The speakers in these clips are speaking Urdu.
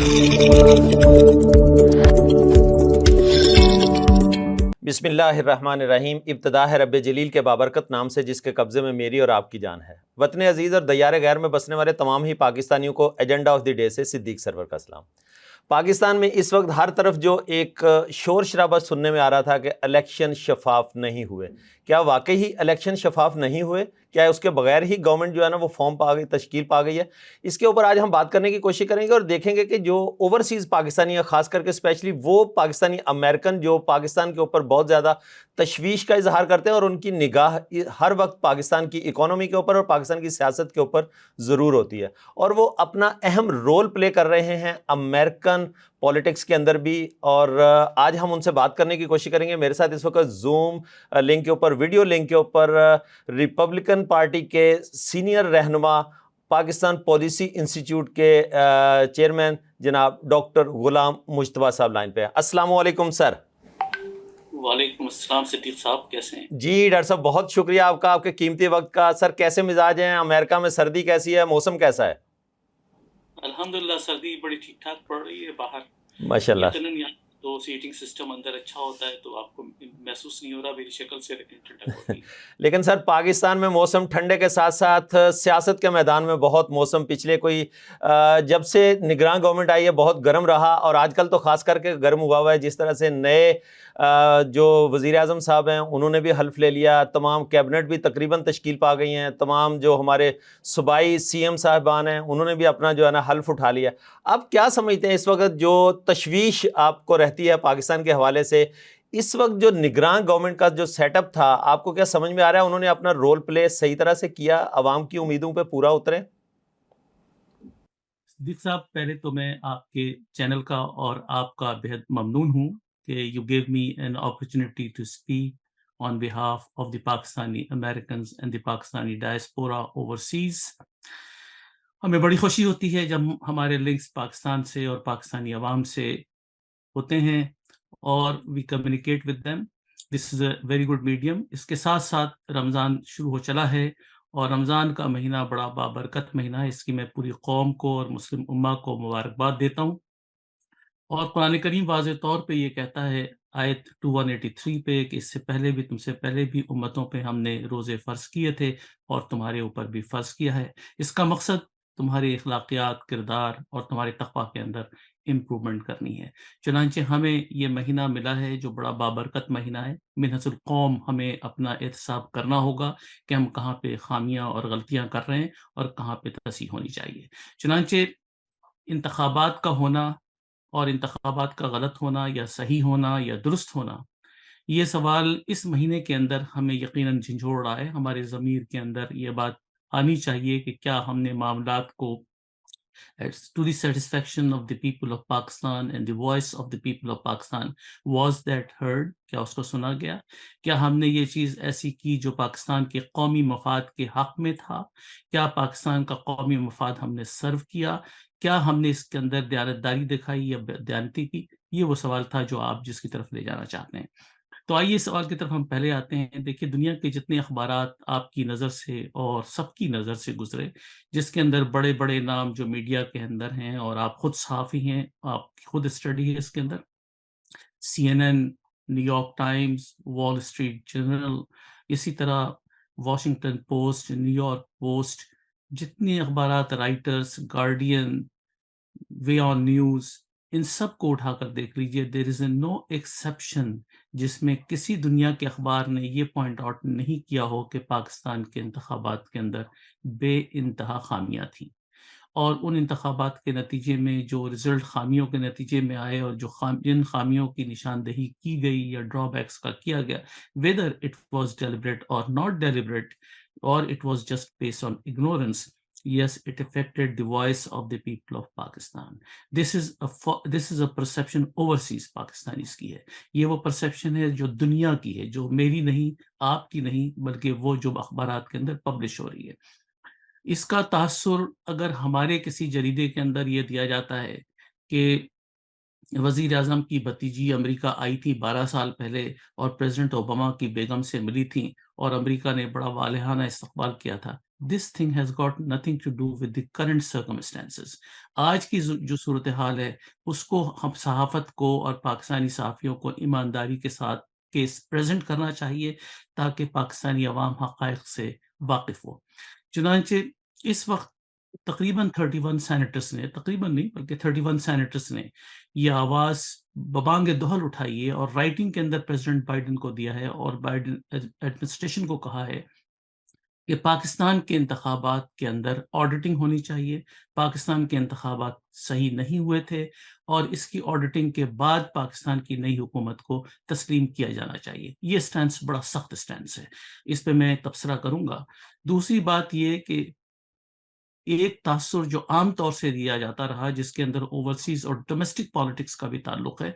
بسم اللہ الرحمن الرحیم. ابتدا ہے رب جلیل کے بابرکت نام سے جس کے قبضے میں میری اور آپ کی جان ہے. وطن عزیز اور دیار غیر میں بسنے والے تمام ہی پاکستانیوں کو ایجنڈا آف دی ڈے سے صدیق سرور کا سلام. پاکستان میں اس وقت ہر طرف جو ایک شور شرابہ سننے میں آ رہا تھا کہ الیکشن شفاف نہیں ہوئے، کیا واقعی ہی الیکشن شفاف نہیں ہوئے؟ کیا اس کے بغیر ہی گورنمنٹ جو ہے نا وہ فارم پا گئی، تشکیل پا گئی ہے؟ اس کے اوپر آج ہم بات کرنے کی کوشش کریں گے اور دیکھیں گے کہ جو اوورسیز پاکستانی ہیں، خاص کر کے اسپیشلی وہ پاکستانی امریکن جو پاکستان کے اوپر بہت زیادہ تشویش کا اظہار کرتے ہیں اور ان کی نگاہ ہر وقت پاکستان کی اکانومی کے اوپر اور پاکستان کی سیاست کے اوپر ضرور ہوتی ہے، اور وہ اپنا اہم رول پلے کر رہے ہیں امریکن پولیٹکس کے اندر بھی. اور آج ہم ان سے بات کرنے کی کوشش کریں گے. میرے ساتھ اس وقت زوم لنک کے اوپر، ویڈیو لنک کے اوپر ریپبلکن پارٹی کے سینئر رہنما، پاکستان پالیسی انسٹیٹیوٹ کے چیئرمین جناب ڈاکٹر غلام مجتبیٰ صاحب لائن پہ ہیں. السلام علیکم سر. وعلیکم السلام صدیق صاحب، کیسے ہیں؟ جی ڈاکٹر صاحب بہت شکریہ آپ کا، آپ کے قیمتی وقت کا. سر کیسے مزاج ہیں؟ امریکہ میں سردی کیسی ہے؟ موسم کیسا ہے؟ الحمدللہ سردی بڑی ٹھیک ٹھاک پڑ رہی ہے باہر ماشاءاللہ. یقیناً یہاں تو سیٹنگ سسٹم اندر اچھا ہوتا ہے تو آپ کو محسوس نہیں ہو رہا میری شکل سے، لیکن ٹھنڈک ہوتی ہے. لیکن سر پاکستان میں موسم ٹھنڈے کے ساتھ ساتھ سیاست کے میدان میں بہت موسم پچھلے کوئی جب سے نگراں گورنمنٹ آئی ہے بہت گرم رہا، اور آج کل تو خاص کر کے گرم ہوا ہوا ہے. جس طرح سے نئے جو وزیر اعظم صاحب ہیں انہوں نے بھی حلف لے لیا، تمام کیبنٹ بھی تقریباً تشکیل پا گئی ہیں، تمام جو ہمارے صوبائی سی ایم صاحبان ہیں انہوں نے بھی اپنا جو ہے نا حلف اٹھا لیا. اب کیا سمجھتے ہیں اس وقت جو تشویش آپ کو رہتی ہے پاکستان کے حوالے سے، اس وقت جو نگران گورنمنٹ کا جو سیٹ اپ تھا، آپ کو کیا سمجھ میں آ رہا ہے انہوں نے اپنا رول پلے صحیح طرح سے کیا، عوام کی امیدوں پہ پورا اترے؟ صدیق صاحب، پہلے تو میں آپ کے چینل کا اور آپ کا بہت ممنون ہوں کہ you give me an opportunity to speak on behalf of the Pakistani Americans and the Pakistani diaspora overseas. ہمیں بڑی خوشی ہوتی ہے جب ہمارے لنکس پاکستان سے اور پاکستانی عوام سے ہوتے ہیں اور we communicate with them. This is a very good medium. اس کے ساتھ ساتھ رمضان شروع ہو چلا ہے اور رمضان کا مہینہ بڑا بابرکت مہینہ ہے. اس کی میں پوری قوم کو اور مسلم امہ کو مبارکباد دیتا ہوں. اور قرآن کریم واضح طور پہ یہ کہتا ہے آیت 2183 پہ کہ اس سے پہلے بھی، تم سے پہلے بھی امتوں پہ ہم نے روزے فرض کیے تھے اور تمہارے اوپر بھی فرض کیا ہے. اس کا مقصد تمہاری اخلاقیات، کردار اور تمہارے تقویٰ کے اندر امپرومنٹ کرنی ہے. چنانچہ ہمیں یہ مہینہ ملا ہے جو بڑا بابرکت مہینہ ہے. منحص القوم ہمیں اپنا احتساب کرنا ہوگا کہ ہم کہاں پہ خامیاں اور غلطیاں کر رہے ہیں اور کہاں پہ تصحیح ہونی چاہیے. چنانچہ انتخابات کا ہونا اور انتخابات کا غلط ہونا یا صحیح ہونا یا درست ہونا، یہ سوال اس مہینے کے اندر ہمیں یقیناً جھنجھوڑ رہا ہے. ہمارے ضمیر کے اندر یہ بات آنی چاہیے کہ کیا ہم نے معاملات کو to the satisfaction of the people of Pakistan and the voice of the people of Pakistan, was that heard؟ کیا اس کو سنا گیا؟ کیا ہم نے یہ چیز ایسی کی جو پاکستان کے قومی مفاد کے حق میں تھا؟ کیا پاکستان کا قومی مفاد ہم نے سرو کیا؟ کیا ہم نے اس کے اندر دیانتداری دکھائی یا دیانتی کی؟ یہ وہ سوال تھا جو آپ جس کی طرف لے جانا چاہتے ہیں. تو آئیے اس سوال کی طرف ہم پہلے آتے ہیں. دیکھیے دنیا کے جتنے اخبارات آپ کی نظر سے اور سب کی نظر سے گزرے، جس کے اندر بڑے بڑے نام جو میڈیا کے اندر ہیں اور آپ خود صحافی ہیں، آپ کی خود اسٹڈی ہے اس کے اندر، C N N, New York Times, Wall Street Journal, اسی طرح Washington Post, New York Post, جتنے اخبارات، رائٹرز، گارڈین، وے آن نیوز، ان سب کو اٹھا کر دیکھ لیجئے. دیر از اے نو ایکسیپشن جس میں کسی دنیا کے اخبار نے یہ پوائنٹ آؤٹ نہیں کیا ہو کہ پاکستان کے انتخابات کے اندر بے انتہا خامیاں تھیں. اور ان انتخابات کے نتیجے میں جو رزلٹ خامیوں کے نتیجے میں آئے اور جو جن خامیوں کی نشاندہی کی گئی یا ڈرا بیکس کا کیا گیا، whether it was deliberate or not deliberate or it was just based on ignorance, yes, it affected the voice of the people of Pakistan. This is a perception overseas Pakistanis کی ہے. یہ وہ پرسیپشن ہے جو دنیا کی ہے، جو میری نہیں، آپ کی نہیں، بلکہ وہ جو اخبارات کے اندر پبلش ہو رہی ہے. اس کا تاثر اگر ہمارے کسی جریدے کے اندر یہ دیا جاتا ہے کہ وزیر اعظم کی بھتیجی امریکہ آئی تھی 12 سال پہلے اور پریزیڈنٹ اوباما کی بیگم سے ملی تھیں اور امریکہ نے بڑا والہانہ استقبال کیا تھا، this thing has got nothing to do with the current circumstances. آج کی جو صورتحال ہے اس کو ہم صحافت کو اور پاکستانی صحافیوں کو ایمانداری کے ساتھ کیس پریزنٹ کرنا چاہیے تاکہ پاکستانی عوام حقائق سے واقف ہو. چنانچہ اس وقت تقریباً 31 سینیٹرز نے، تقریباً نہیں بلکہ 31 سینیٹرز نے یہ آواز ببانگ دہل اٹھائی ہے اور رائٹنگ کے اندر پریزیڈنٹ بائیڈن کو دیا ہے اور بائیڈن ایڈمنسٹریشن کو کہا ہے کہ پاکستان کے انتخابات کے اندر آڈیٹنگ ہونی چاہیے. پاکستان کے انتخابات صحیح نہیں ہوئے تھے اور اس کی آڈیٹنگ کے بعد پاکستان کی نئی حکومت کو تسلیم کیا جانا چاہیے. یہ سٹینس بڑا سخت سٹینس ہے، اس پہ میں تبصرہ کروں گا. دوسری بات یہ کہ ایک تاثر جو عام طور سے دیا جاتا رہا جس کے اندر اوورسیز اور ڈومیسٹک پالیٹکس کا بھی تعلق ہے،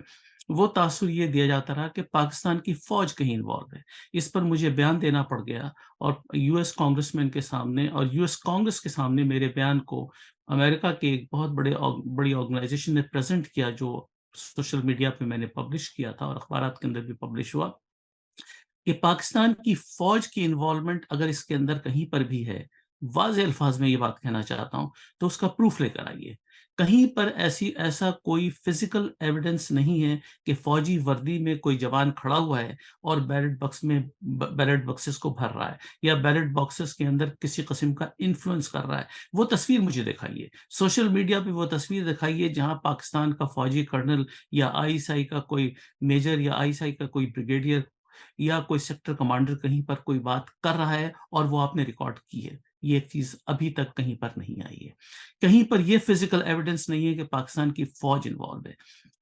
وہ تاثر یہ دیا جاتا رہا کہ پاکستان کی فوج کہیں انوالو ہے. اس پر مجھے بیان دینا پڑ گیا اور یو ایس کانگریس مین کے سامنے اور یو ایس کانگریس کے سامنے میرے بیان کو امریکہ کے ایک بہت بڑی آرگنائزیشن نے پریزنٹ کیا، جو سوشل میڈیا پہ میں نے پبلش کیا تھا اور اخبارات کے اندر بھی پبلش ہوا، کہ پاکستان کی فوج کی انوالومنٹ اگر اس کے اندر کہیں پر بھی ہے، واضح الفاظ میں یہ بات کہنا چاہتا ہوں، تو اس کا پروف لے کر آئیے. کہیں پر ایسا کوئی فزیکل ایویڈنس نہیں ہے کہ فوجی وردی میں کوئی جوان کھڑا ہوا ہے اور بیلٹ باکسز کو بھر رہا ہے یا بیلٹ باکسز کے اندر کسی قسم کا انفلوئنس کر رہا ہے. وہ تصویر مجھے دکھائیے، سوشل میڈیا پہ وہ تصویر دکھائیے جہاں پاکستان کا فوجی کرنل یا آئی ایس آئی کا کوئی میجر یا آئی ایس آئی کا کوئی بریگیڈیئر یا کوئی سیکٹر کمانڈر کہیں پر کوئی بات کر رہا ہے اور وہ آپ نے ریکارڈ کی ہے. یہ ایک چیز ابھی تک کہیں پر نہیں آئی ہے. کہیں پر یہ فزیکل ایویڈنس نہیں ہے کہ پاکستان کی فوج انوالو ہے.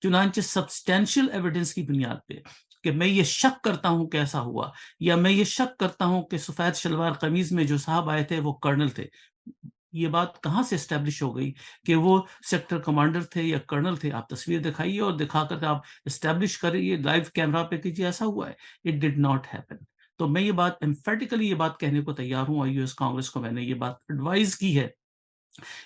چنانچہ سبسٹینشیل ایویڈنس کی بنیاد پہ کہ میں یہ شک کرتا ہوں کہ ایسا ہوا، یا میں یہ شک کرتا ہوں کہ سفید شلوار قمیض میں جو صاحب آئے تھے وہ کرنل تھے، یہ بات کہاں سے اسٹیبلش ہو گئی کہ وہ سیکٹر کمانڈر تھے یا کرنل تھے؟ آپ تصویر دکھائیے اور دکھا کر آپ اسٹیبلش کریے، لائیو کیمرہ پہ کیجیے ایسا ہوا ہے. It did not happen. تو میں یہ بات ایمفیٹیکلی یہ بات کہنے کو تیار ہوں اور یو ایس کانگریس کو میں نے یہ بات ایڈوائز کی ہے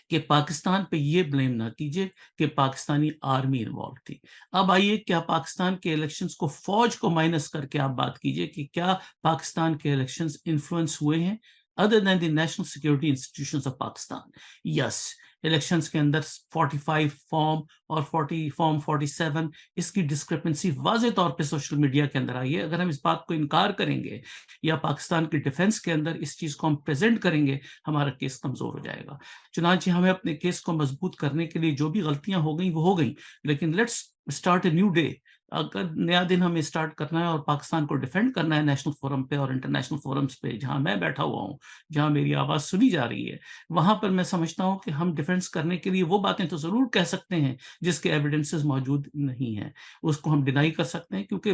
کہ پاکستان پہ یہ بلیم نہ کیجیے کہ پاکستانی آرمی انوالو تھی. اب آئیے، کیا پاکستان کے الیکشنز کو فوج کو مائنس کر کے آپ بات کیجیے کہ کیا پاکستان کے الیکشنز انفلوئنس ہوئے ہیں other than the national security institutions of Pakistan. Yes, elections کے اندر 45 فارم اور 47 اس کی ڈسکرپنسی واضح طور پہ سوشل میڈیا کے اندر آئی ہے. اگر ہم اس بات کو انکار کریں گے یا پاکستان کی ڈیفنس کے اندر اس چیز کو ہم پریزنٹ کریں گے، ہمارا کیس کمزور ہو جائے گا. چنانچہ ہمیں اپنے کیس کو مضبوط کرنے کے لیے جو بھی غلطیاں ہو گئیں وہ ہو گئیں، لیکن let's start a new day. اگر نیا دن ہمیں اسٹارٹ کرنا ہے اور پاکستان کو ڈیفینڈ کرنا ہے نیشنل فورم پہ اور انٹرنیشنل فورمز پہ جہاں میں بیٹھا ہوا ہوں، جہاں میری آواز سنی جا رہی ہے، وہاں پر میں سمجھتا ہوں کہ ہم ڈیفینس کرنے کے لیے وہ باتیں تو ضرور کہہ سکتے ہیں جس کے ایویڈنسز موجود نہیں ہیں. اس کو ہم ڈینائی کر سکتے ہیں کیونکہ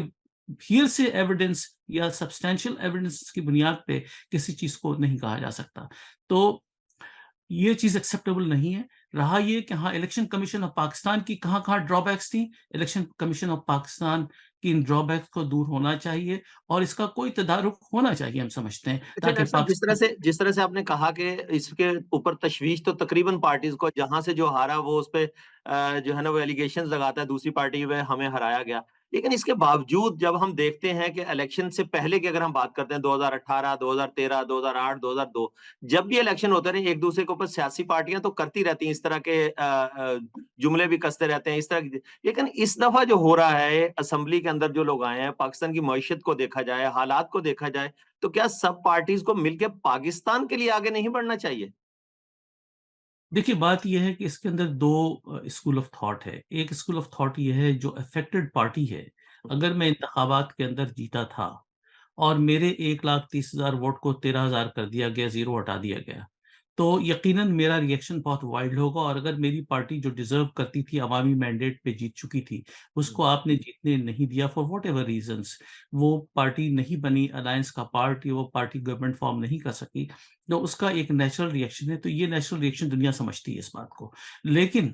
ہیئر سے ایویڈنس یا سبسٹینشیل ایویڈنس کی بنیاد پہ کسی چیز کو نہیں کہا جا سکتا. تو یہ چیز ایکسیپٹیبل نہیں ہے. رہا یہ کہ ہاں الیکشن کمیشن آف پاکستان کی کہاں کہاں ڈرا بیکس تھیں، الیکشن کمیشن آف پاکستان کی ان ڈرا بیکس کو دور ہونا چاہیے اور اس کا کوئی تدارک ہونا چاہیے، ہم سمجھتے ہیں، اچھا تاکہ ڈاکٹر صاحب، جس طرح سے آپ نے کہا کہ اس کے اوپر تشویش تو تقریباً پارٹیز کو، جہاں سے جو ہارا وہ اس پہ جو ہے نا وہ ایلیگیشنز لگاتا ہے دوسری پارٹی پہ ہمیں ہرایا گیا. لیکن اس کے باوجود جب ہم دیکھتے ہیں کہ الیکشن سے پہلے کی اگر ہم بات کرتے ہیں 2018 2013 2008 2002 جب بھی الیکشن ہوتے رہے، ایک دوسرے کے اوپر سیاسی پارٹیاں تو کرتی رہتی ہیں اس طرح کے جملے بھی کستے رہتے ہیں اس طرح. لیکن اس دفعہ جو ہو رہا ہے اسمبلی کے اندر جو لوگ آئے ہیں، پاکستان کی معیشت کو دیکھا جائے، حالات کو دیکھا جائے، تو کیا سب پارٹیز کو مل کے پاکستان کے لیے آگے نہیں بڑھنا چاہیے؟ دیکھیے، بات یہ ہے کہ اس کے اندر دو اسکول آف تھاٹ ہے. ایک اسکول آف تھاٹ یہ ہے جو افیکٹڈ پارٹی ہے، اگر میں انتخابات کے اندر جیتا تھا اور میرے 1,30,000 ووٹ کو 13,000 کر دیا گیا، زیرو ہٹا دیا گیا، تو یقیناً میرا ریئیکشن بہت وائلڈ ہوگا. اور اگر میری پارٹی جو ڈیزرو کرتی تھی، عوامی مینڈیٹ پہ جیت چکی تھی، اس کو آپ نے جیتنے نہیں دیا فار واٹ ایور ریزنس، وہ پارٹی نہیں بنی الائنس کا پارٹ، وہ پارٹی گورنمنٹ فارم نہیں کر سکی، تو اس کا ایک نیچرل ریئیکشن ہے. تو یہ نیچرل ریئیکشن دنیا سمجھتی ہے اس بات کو. لیکن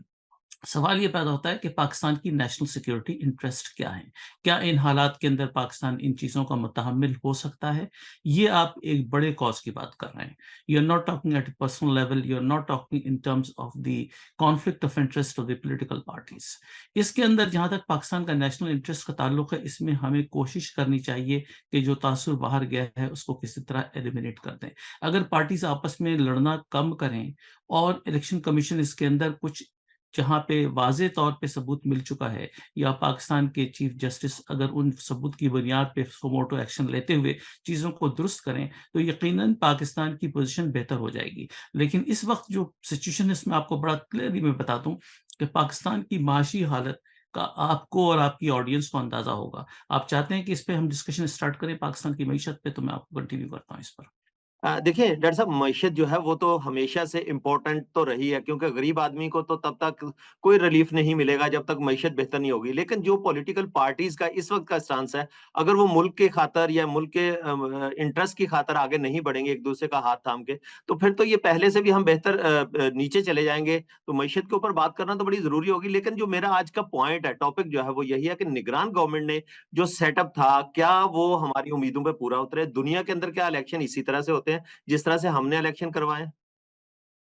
سوال یہ پیدا ہوتا ہے کہ پاکستان کی نیشنل سیکیورٹی انٹرسٹ کیا ہے؟ کیا ان حالات کے اندر پاکستان ان چیزوں کا متحمل ہو سکتا ہے؟ یہ آپ ایک بڑے کاز کی بات کر رہے ہیں. You are not talking at a personal level, you are not talking in terms of the conflict of interest of the political parties. اس کے اندر جہاں تک پاکستان کا نیشنل انٹرسٹ کا تعلق ہے، اس میں ہمیں کوشش کرنی چاہیے کہ جو تاثر باہر گیا ہے اس کو کسی طرح ایلیمینیٹ کر دیں. اگر پارٹیز آپس میں لڑنا کم کریں اور الیکشن کمیشن اس کے اندر کچھ جہاں پہ واضح طور پہ ثبوت مل چکا ہے، یا پاکستان کے چیف جسٹس اگر ان ثبوت کی بنیاد پہ سوموٹو ایکشن لیتے ہوئے چیزوں کو درست کریں، تو یقیناً پاکستان کی پوزیشن بہتر ہو جائے گی. لیکن اس وقت جو سچویشن ہے، اس میں آپ کو بڑا کلیئرلی میں بتا دوں کہ پاکستان کی معاشی حالت کا آپ کو اور آپ کی آڈینس کو اندازہ ہوگا. آپ چاہتے ہیں کہ اس پہ ہم ڈسکشن اسٹارٹ کریں پاکستان کی معیشت پہ، تو میں آپ کو کنٹینیو کرتا ہوں اس پر. دیکھیں ڈاکٹر صاحب، معیشت جو ہے وہ تو ہمیشہ سے امپورٹنٹ تو رہی ہے، کیونکہ غریب آدمی کو تو تب تک کوئی ریلیف نہیں ملے گا جب تک معیشت بہتر نہیں ہوگی. لیکن جو پولیٹیکل پارٹیز کا اس وقت کا اسٹانس ہے، اگر وہ ملک کے خاطر یا ملک کے انٹرسٹ کی خاطر آگے نہیں بڑھیں گے ایک دوسرے کا ہاتھ تھام کے، تو پھر تو یہ پہلے سے بھی ہم بہتر نیچے چلے جائیں گے. تو معیشت کے اوپر بات کرنا تو بڑی ضروری ہوگی. لیکن جو میرا آج کا پوائنٹ ہے، ٹاپک جو ہے وہ یہی ہے کہ نگران گورنمنٹ نے جو سیٹ اپ تھا، کیا وہ ہماری امیدوں پہ پورا اترے؟ دنیا کے اندر کیا الیکشن اسی طرح سے ہوتے ہیں جس طرح سے ہم نے الیکشن کروائے؟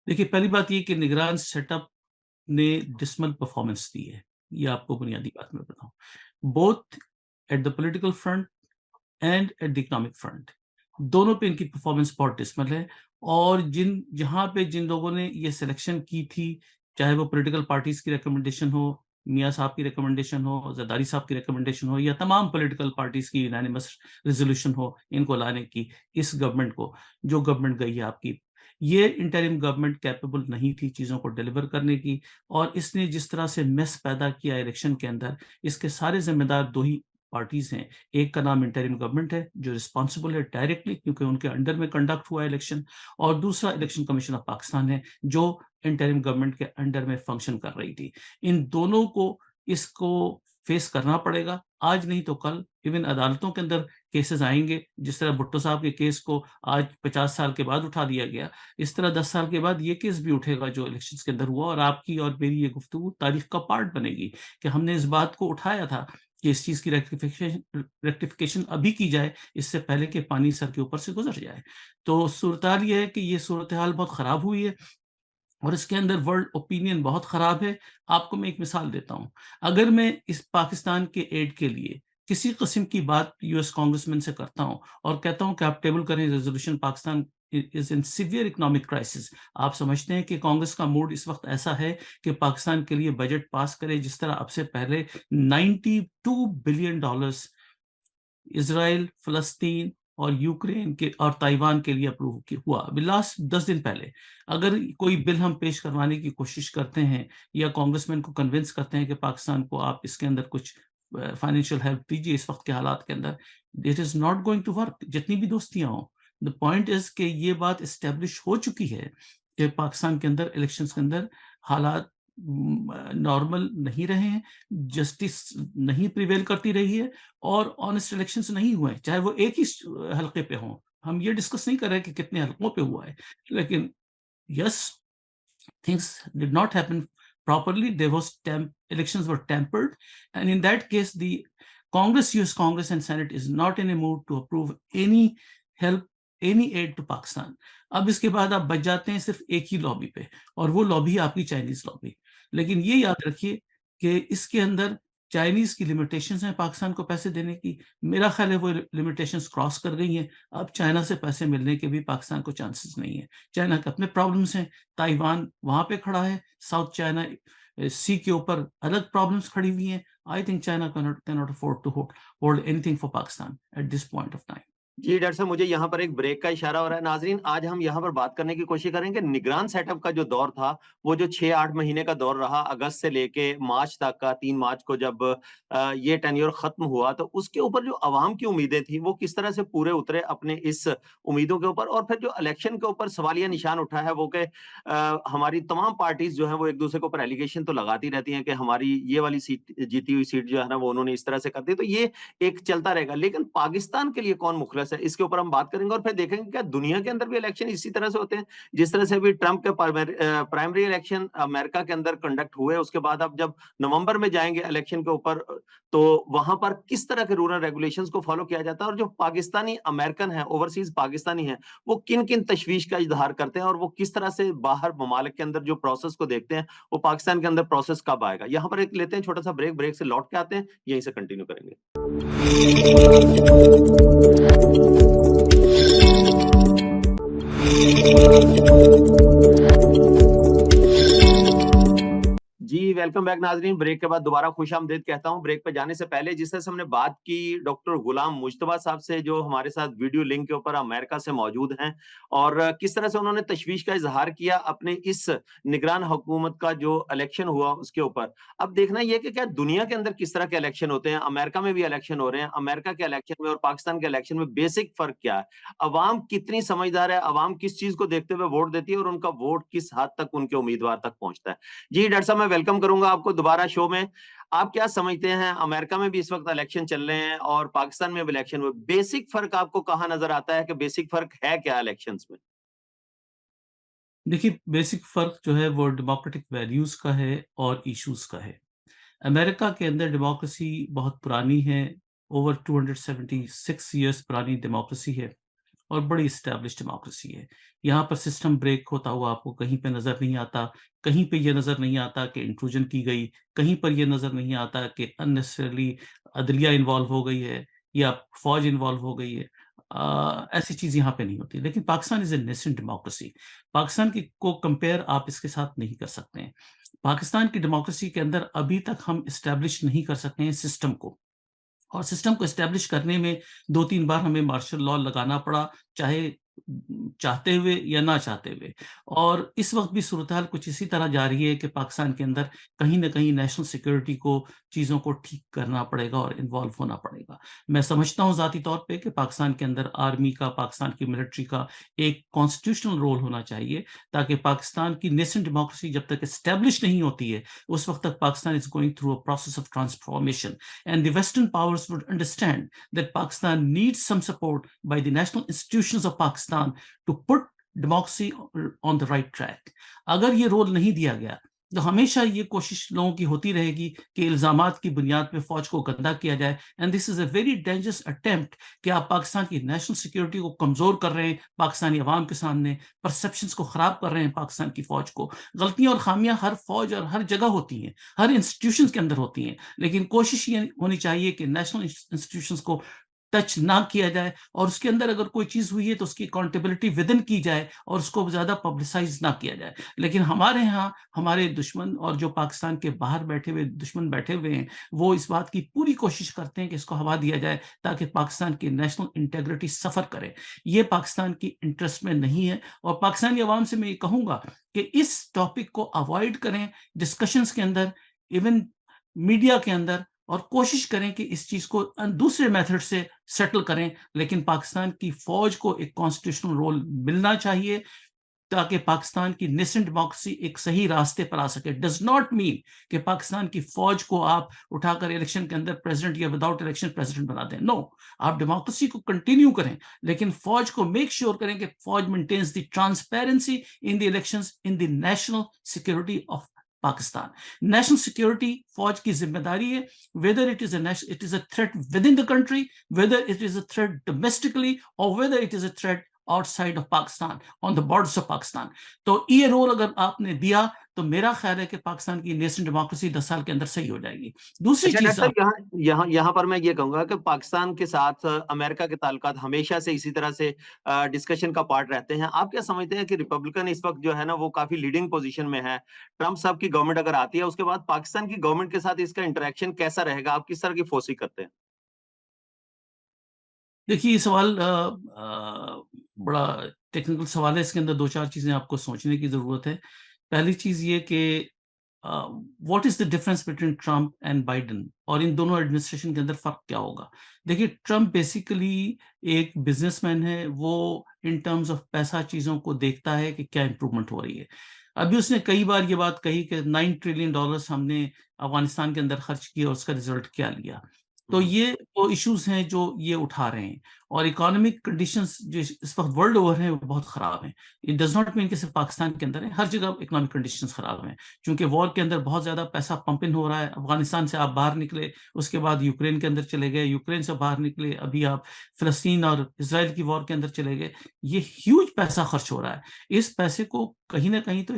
دیکھیے، پہلی بات یہ کہ نگران سیٹ اپ نے ڈسمل پرفارمنس دی ہے. یہ آپ کو بنیادی بات میں بتاؤں. Both at the political front and at the economic front, دونوں پہ ان کی پرفارمنس بہت ڈسمل ہے. اور جہاں پہ جن لوگوں نے یہ سلیکشن کی تھی، چاہے وہ پولیٹیکل پارٹیز کی ریکمنڈیشن ہو، میاں صاحب کی ریکمنڈیشن ہو، زرداری صاحب کی ریکمنڈیشن ہو، یا تمام پولیٹیکل پارٹیز کی یونانیمس ریزولوشن ہو ان کو لانے کی، اس گورنمنٹ کو، جو گورنمنٹ گئی ہے آپ کی، یہ انٹرم گورنمنٹ کیپیبل نہیں تھی چیزوں کو ڈیلیور کرنے کی. اور اس نے جس طرح سے میس پیدا کیا الیکشن کے اندر، اس کے سارے ذمہ دار دو ہی پارٹیز ہیں. ایک کا نام انٹرم گورنمنٹ ہے جو رسپانسبل ہے ڈائریکٹلی کیونکہ ان کے انڈر میں کنڈکٹ ہوا الیکشن، اور دوسرا الیکشن کمیشن آف پاکستان ہے جو انٹرم گورنمنٹ کے انڈر میں فنکشن کر رہی تھی. ان دونوں کو اس کو فیس کرنا پڑے گا، آج نہیں تو کل. ایون عدالتوں کے اندر کیسز آئیں گے. جس طرح بھٹو صاحب کے کیس کو آج 50 سال کے بعد اٹھا دیا گیا، اس طرح 10 سال کے بعد یہ کیس بھی اٹھے گا جو الیکشنز کے اندر ہوا. اور آپ کی اور میری یہ گفتگو تاریخ کا پارٹ بنے گی کہ ہم نے اس بات کو اٹھایا تھا کہ اس چیز کی ریکٹیفیکیشن ابھی کی جائے، اس سے پہلے کہ پانی سر کے اوپر سے گزر جائے. تو صورتحال یہ ہے کہ یہ صورتحال بہت خراب ہوئی ہے، اور اس کے اندر ورلڈ اوپینین بہت خراب ہے. آپ کو میں ایک مثال دیتا ہوں. اگر میں اس پاکستان کے ایڈ کے لیے کسی قسم کی بات یو ایس کانگریس مین سے کرتا ہوں اور کہتا ہوں کہ آپ ٹیبل کریں ریزولوشن، پاکستان از ان سیویئر اکنامک کرائسس، آپ سمجھتے ہیں کہ کانگریس کا موڈ اس وقت ایسا ہے کہ پاکستان کے لیے بجٹ پاس کرے جس طرح اب سے پہلے $92 بلین اسرائیل، فلسطین اور یوکرین کے اور تائیوان کے لیے اپروو ہوا ابھی لاسٹ 10 دن پہلے. اگر کوئی بل ہم پیش کروانے کی کوشش کرتے ہیں یا کانگریس مین کو کنونس کرتے ہیں کہ پاکستان کو آپ اس کے اندر کچھ فائنینشیل ہیلپ دیجیے اس وقت کے حالات کے اندر، it is not going to work. جتنی بھی دوستیاں ہوں، دا پوائنٹ از کہ یہ بات اسٹیبلش ہو چکی ہے کہ پاکستان کے اندر الیکشنز کے اندر حالات نارمل نہیں رہے ہیں، جسٹس نہیں پریویل کرتی رہی ہے، اور آنےسٹ الیکشنز نہیں ہوئے، چاہے وہ ایک ہی حلقے پہ ہوں. ہم یہ ڈسکس نہیں کر رہے کہ کتنے حلقوں پہ ہوا ہے، لیکن یس، things did not happen properly. There was elections were tampered, and in that case the Congress, US Congress and Senate is not in a mood to approve any help, any aid to Pakistan. اب اس کے بعد آپ بچ جاتے ہیں صرف ایک ہی لابی پہ، اور وہ لابی آپ کی چائنیز لابی. لیکن یہ یاد رکھیے کہ اس کے اندر چائنیز کی لمیٹیشنز ہیں پاکستان کو پیسے دینے کی. میرا خیال ہے وہ لمیٹیشنز کراس کر گئی ہیں. اب چائنا سے پیسے ملنے کے بھی پاکستان کو چانسز نہیں ہیں. چائنا کے اپنے پرابلمس ہیں، تائیوان وہاں پہ کھڑا ہے، ساؤتھ چائنا سی کے اوپر الگ پرابلمس کھڑی ہوئی ہیں. I think China cannot afford to hold anything for Pakistan at this point of time. جی ڈاکٹر صاحب، مجھے یہاں پر ایک بریک کا اشارہ ہو رہا ہے. ناظرین، آج ہم یہاں پر بات کرنے کی کوشش کریں کہ نگران سیٹ اپ کا جو دور تھا، وہ جو 6-8 مہینے کا دور رہا، اگست سے لے کے مارچ تک کا، 3 مارچ کو جب یہ ٹینیور ختم ہوا، تو اس کے اوپر جو عوام کی امیدیں تھیں وہ کس طرح سے پورے اترے اپنے اس امیدوں کے اوپر. اور پھر جو الیکشن کے اوپر سوالیہ نشان اٹھا ہے وہ کہ ہماری تمام پارٹیز جو ہیں وہ ایک دوسرے کے اوپر ایلیگیشن تو لگاتی رہتی ہیں کہ ہماری یہ والی سیٹ، جیتی ہوئی سیٹ جو ہے نا وہ انہوں نے اس طرح سے کر دی. تو یہ ایک چلتا رہے گا. لیکن پاکستان کے لیے کون مخلص ریڈیکولس ہے, اس کے اوپر ہم بات کریں گے, اور پھر دیکھیں گے کیا دنیا کے اندر بھی الیکشن اسی طرح سے ہوتے ہیں جس طرح سے ابھی ٹرمپ کے پرائمری الیکشن امریکہ کے اندر کنڈکٹ ہوئے, اس کے بعد اب جب نومبر میں جائیں گے الیکشن کے اوپر تو وہاں پر کس طرح کے رولر ریگولیشنز کو فالو کیا جاتا ہے, اور جو پاکستانی امریکن ہیں, اوورسیز پاکستانی ہیں, وہ کن کن تشویش کا اظہار کرتے ہیں, اور وہ کس طرح سے باہر ممالک کے اندر جو پروسیس کو دیکھتے ہیں وہ پاکستان کے اندر پروسیس کب آئے گا. یہاں پر ایک لیتے ہیں چھوٹا سا بریک, بریک سے لوٹ کے آتے ہیں, یہیں سے کنٹینیو کریں گے. جی ویلکم بیک ناظرین, بریک کے بعد دوبارہ خوش آمدید کہتا ہوں. بریک پہ جانے سے پہلے جس طرح سے ہم نے بات کی ڈاکٹر غلام مجتبیٰ صاحب سے, جو ہمارے ساتھ ویڈیو لنک کے اوپر امریکہ سے موجود ہیں, اور کس طرح سے انہوں نے تشویش کا اظہار کیا اپنے اس نگران حکومت کا جو الیکشن ہوا اس کے اوپر. اب دیکھنا یہ کہ کیا دنیا کے اندر کس طرح کے الیکشن ہوتے ہیں, امریکہ میں بھی الیکشن ہو رہے ہیں, امریکہ کے الیکشن میں اور پاکستان کے الیکشن میں بیسک فرق کیا ہے, عوام کتنی سمجھدار ہے, عوام کس چیز کو دیکھتے ہوئے ووٹ دیتی ہے, اور ان کا ووٹ کس حد تک ان کے امیدوار تک پہنچتا ہے. جی ڈاکٹر صاحب, میں ویلکم کروں گا آپ کو دوبارہ شو میں. آپ کیا سمجھتے ہیں, امریکہ میں بھی اس وقت الیکشن چل رہے ہیں اور پاکستان میں بھی الیکشن ہوئے, بیسک فرق آپ کو کہاں نظر آتا ہے, کہ بیسک فرق ہے کیا الیکشنز میں؟ دیکھیے بیسک فرق جو ہے وہ ڈیموکریٹک ویلیوز کا ہے اور ایشوز کا ہے. امریکہ کے اندر ڈیموکریسی بہت پرانی ہے, اوور 276 ایئرس پرانی ڈیموکریسی ہے, اور بڑی اسٹیبلش ڈیموکریسی ہے. یہاں پر سسٹم بریک ہوتا ہوا آپ کو کہیں پہ نظر نہیں آتا. کہیں پہ یہ نظر نہیں آتا کہ انٹروژن کی گئی, کہیں پر یہ نظر نہیں آتا کہ اننیسیسریلی عدلیہ انوالو ہو گئی ہے یا فوج انوالو ہو گئی ہے. ایسی چیز یہاں پہ نہیں ہوتی. لیکن پاکستان از اے نیسنٹ ڈیموکریسی. پاکستان کی کو کمپیئر آپ اس کے ساتھ نہیں کر سکتے ہیں. پاکستان کی ڈیموکریسی کے اندر ابھی تک ہم اسٹیبلش نہیں کر سکتے ہیں سسٹم کو, اور سسٹم کو اسٹیبلش کرنے میں 2-3 بار ہمیں مارشل لاء لگانا پڑا, چاہے چاہتے ہوئے یا نہ چاہتے ہوئے. اور اس وقت بھی صورتحال کچھ اسی طرح جاری ہے کہ پاکستان کے اندر کہیں نہ کہیں نیشنل سیکورٹی کو چیزوں کو ٹھیک کرنا پڑے گا اور انوالو ہونا پڑے گا. میں سمجھتا ہوں ذاتی طور پہ کہ پاکستان کے اندر آرمی کا, پاکستان کی ملٹری کا ایک کانسٹیٹیوشنل رول ہونا چاہیے, تاکہ پاکستان کی نیشنل ڈیموکریسی جب تک اسٹیبلش نہیں ہوتی ہے اس وقت تک Pakistan is going through a process of transformation. And the Western powers would understand that Pakistan needs some support by the national institutions of Pakistan to put democracy on the right track. اگر یہ رول نہیں دیا گیا تو ہمیشہ یہ کوشش لوگوں کی ہوتی رہے گی کہ الزامات کی بنیاد پہ فوج کو گندا کیا جائے. And this is a very dangerous attempt کہ آپ پاکستان کی نیشنل سیکورٹی کو کمزور کر رہے ہیں, پاکستانی عوام کے سامنے پرسپشنز کو خراب کر رہے ہیں. پاکستان کی فوج کو غلطیاں اور خامیاں ہر فوج اور ہر جگہ ہوتی ہیں, ہر انسٹیٹیوشنز کے اندر ہوتی ہیں, لیکن کوشش یہ ہونی چاہیے کہ نیشنل انسٹیٹیوشنز کو ٹچ نہ کیا جائے, اور اس کے اندر اگر کوئی چیز ہوئی ہے تو اس کی اکاؤنٹیبلٹی ودن کی جائے اور اس کو زیادہ پبلسائز نہ کیا جائے. لیکن ہمارے ہاں ہمارے دشمن اور جو پاکستان کے باہر بیٹھے ہوئے دشمن بیٹھے ہوئے ہیں, وہ اس بات کی پوری کوشش کرتے ہیں کہ اس کو ہوا دیا جائے تاکہ پاکستان کی نیشنل انٹیگریٹی سفر کرے. یہ پاکستان کی انٹرسٹ میں نہیں ہے, اور پاکستانی عوام سے میں یہ کہوں گا کہ اس ٹاپک کو اوائڈ کریں ڈسکشنز کے اندر, ایون میڈیا کے اندر, اور کوشش کریں کہ اس چیز کو دوسرے میتھڈ سے سیٹل کریں. لیکن پاکستان کی فوج کو ایک کانسٹیٹیوشنل رول ملنا چاہیے تاکہ پاکستان کی نیشنل ڈیموکریسی ایک صحیح راستے پر آ سکے. ڈز ناٹ مین کہ پاکستان کی فوج کو آپ اٹھا کر الیکشن کے اندر پریزیڈنٹ یا وداؤٹ الیکشن پریزیڈنٹ بنا دیں. نو, آپ ڈیموکریسی کو کنٹینیو کریں, لیکن فوج کو میک شیور کریں کہ فوج maintains the transparency in the elections in the national security of Pakistan. National security فوج کی ذمہ داری ہے, whether it is a threat within the country, whether it is a threat domestically, or whether it is a threat outside of Pakistan, on the borders of Pakistan. تو یہ رول اگر آپ نے دیا تو میرا خیال ہے کہ پاکستان کی نیشنل ڈیموکریسی 10 سال کے اندر صحیح ہو جائے گی. دوسری چیز یہاں پر میں یہ کہوں گا کہ پاکستان کے ساتھ امریکہ کے تعلقات ہمیشہ سے اسی طرح سے ڈسکشن کا پارٹ رہتے ہیں. آپ کیا سمجھتے ہیں کہ ریپبلکن اس وقت جو ہے نا وہ کافی لیڈنگ پوزیشن میں ہے, ٹرمپ صاحب کی گورنمنٹ اگر آتی ہے اس کے بعد پاکستان کی گورنمنٹ کے ساتھ اس کا انٹریکشن کیسا رہے گا, آپ کس طرح کی فورسی کرتے ہیں؟ دیکھیے یہ سوال بڑا ٹیکنیکل سوال ہے, اس کے اندر 2-4 چیزیں آپ کو سوچنے کی ضرورت ہے. پہلی چیز یہ کہ what is the difference between Trump and Biden, اور ان دونوں ایڈمنسٹریشن کے اندر فرق کیا ہوگا. دیکھیے ٹرمپ بیسیکلی ایک بزنس مین ہے, وہ ان ٹرمز آف پیسہ چیزوں کو دیکھتا ہے کہ کیا امپرومنٹ ہو رہی ہے. ابھی اس نے کئی بار یہ بات کہی کہ $9 ٹریلین ہم نے افغانستان کے اندر خرچ کیا اور اس کا رزلٹ کیا لیا. تو یہ وہ ایشوز ہیں جو یہ اٹھا رہے ہیں، اور اکانومک کنڈیشنز جو اس وقت ورلڈ اوور ہیں وہ بہت خراب ہیں. اٹ ڈز ناٹ مین کہ صرف پاکستان کے اندر ہے، ہر جگہ اکنامک کنڈیشنز خراب ہیں، چونکہ وار کے اندر بہت زیادہ پیسہ پمپ ان ہو رہا ہے. افغانستان سے آپ باہر نکلے، اس کے بعد یوکرین کے اندر چلے گئے، یوکرین سے باہر نکلے، ابھی آپ فلسطین اور اسرائیل کی وار کے اندر چلے گئے. یہ ہیوج پیسہ خرچ ہو رہا ہے. اس پیسے کو کہیں نہ کہیں تو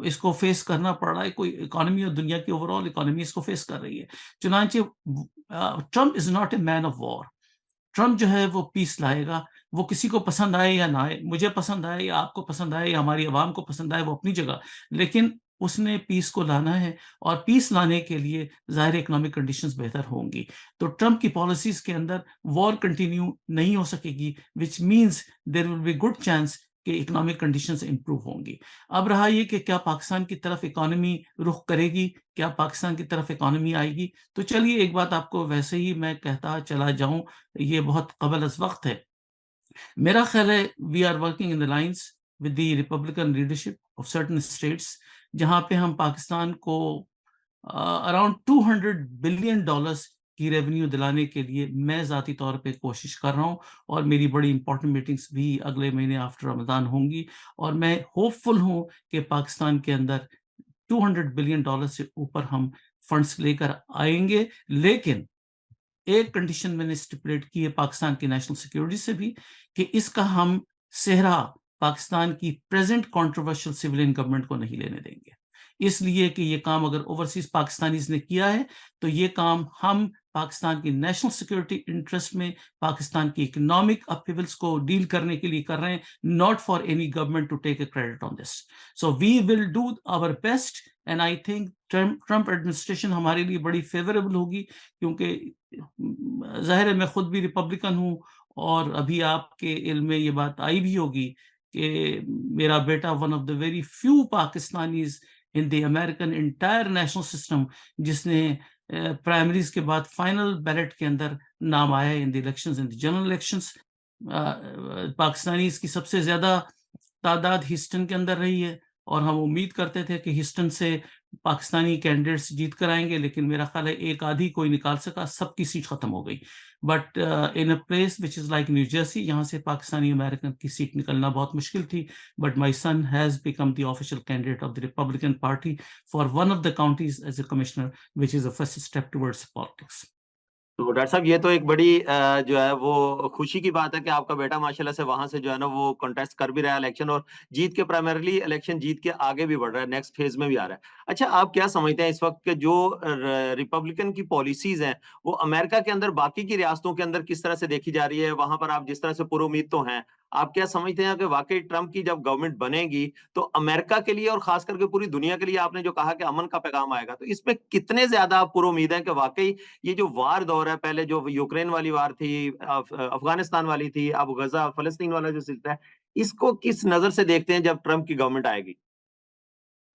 اس کو فیس کرنا پڑ رہا ہے. کوئی اکانومی اور دنیا کی اوور آل اکانومی اس کو فیس کر رہی ہے. چنانچہ Trump is not a man of war. Trump جو ہے وہ پیس لائے گا. وہ کسی کو پسند آئے یا نہ آئے، مجھے پسند آئے یا آپ کو پسند آئے یا ہماری عوام کو پسند آئے، وہ اپنی جگہ، لیکن اس نے پیس کو لانا ہے، اور پیس لانے کے لیے ظاہر اکنامک کنڈیشنز بہتر ہوں گی. تو ٹرمپ کی پالیسیز کے اندر وار کنٹینیو نہیں ہو سکے گی، which means there will be good chance کہ اکنامک کنڈیشنز امپروو ہوں گی. اب رہا یہ کہ کیا پاکستان کی طرف اکانومی رخ کرے گی، کیا پاکستان کی طرف اکانومی آئے گی. تو چلیے ایک بات آپ کو ویسے ہی میں کہتا چلا جاؤں، یہ بہت قبل از وقت ہے. میرا خیال ہے we are working in lines with the Republican leadership of certain states, جہاں پہ ہم پاکستان کو اراؤنڈ $200 بلین کی ریونیو دلانے کے لیے میں ذاتی طور پہ کوشش کر رہا ہوں. اور میری بڑی امپورٹنٹ میٹنگز بھی اگلے مہینے آفٹر رمضان ہوں گی، اور میں ہوپ فل ہوں کہ پاکستان کے اندر $200 بلین سے اوپر ہم فنڈس لے کر آئیں گے. لیکن ایک کنڈیشن میں نے اسٹیپولیٹ کی ہے پاکستان کی نیشنل سیکیورٹی سے بھی، کہ اس کا ہم صحرا پاکستان کی پریزنٹ کنٹروورشل سویلین گورنمنٹ کو نہیں لینے دیں گے. اس لیے کہ یہ کام اگر اوورسیز پاکستانیز نے کیا ہے تو یہ کام ہم پاکستان کی نیشنل سیکیورٹی انٹرسٹ میں، پاکستان کی اکنامک اپہیولس کو ڈیل کرنے کے لیے کر رہے ہیں، not for any government to take a credit on this. So we will do our best, and I think Trump administration ہمارے لیے بڑی فیوریبل ہوگی، کیونکہ ظاہر ہے میں خود بھی ریپبلکن ہوں، اور ابھی آپ کے علم میں یہ بات آئی بھی ہوگی کہ میرا beta one of the very few Pakistanis in the American entire national system جس نے پرائمریز کے بعد فائنل بیلٹ کے اندر نام آیا ہے in the elections, in the general elections. Pakistanis کی سب سے زیادہ تعداد ہسٹن کے اندر رہی ہے، اور ہم امید کرتے تھے کہ ہسٹن سے پاکستانی کینڈیڈیٹس جیت کر آئیں گے، لیکن میرا خیال ہے ایک آدھی کوئی نکال سکا، سب کی سیٹ ختم ہو گئی. But in a place which is like new Jersey, یہاں سے پاکستانی امریکن کی سیٹ نکلنا بہت مشکل تھی. But my son has become the official candidate of the Republican party for one of the counties as a commissioner, which is a first step towards politics. تو ڈاکٹر صاحب یہ تو ایک بڑی جو ہے وہ خوشی کی بات ہے کہ آپ کا بیٹا ماشاءاللہ سے وہاں سے جو ہے نا وہ کنٹیسٹ کر بھی رہا ہے الیکشن، اور جیت کے پرائمریلی الیکشن جیت کے آگے بھی بڑھ رہا ہے، نیکسٹ فیز میں بھی آ رہا ہے. اچھا آپ کیا سمجھتے ہیں اس وقت کہ جو ریپبلکن کی پالیسیز ہیں وہ امریکہ کے اندر باقی کی ریاستوں کے اندر کس طرح سے دیکھی جا رہی ہے؟ وہاں پر آپ جس طرح سے پر امید تو ہیں، آپ کیا سمجھتے ہیں کہ واقعی ٹرمپ کی جب گورنمنٹ بنے گی تو امریکہ کے لیے اور خاص کر کے پوری دنیا کے لیے آپ نے جو کہا کہ امن کا پیغام آئے گا، تو اس میں کتنے زیادہ آپ پر امید ہیں کہ واقعی یہ جو وار دور ہے، پہلے جو یوکرین والی وار تھی، افغانستان والی تھی، اب غزہ فلسطین والا جو سلسلہ ہے، اس کو کس نظر سے دیکھتے ہیں جب ٹرمپ کی گورنمنٹ آئے گی؟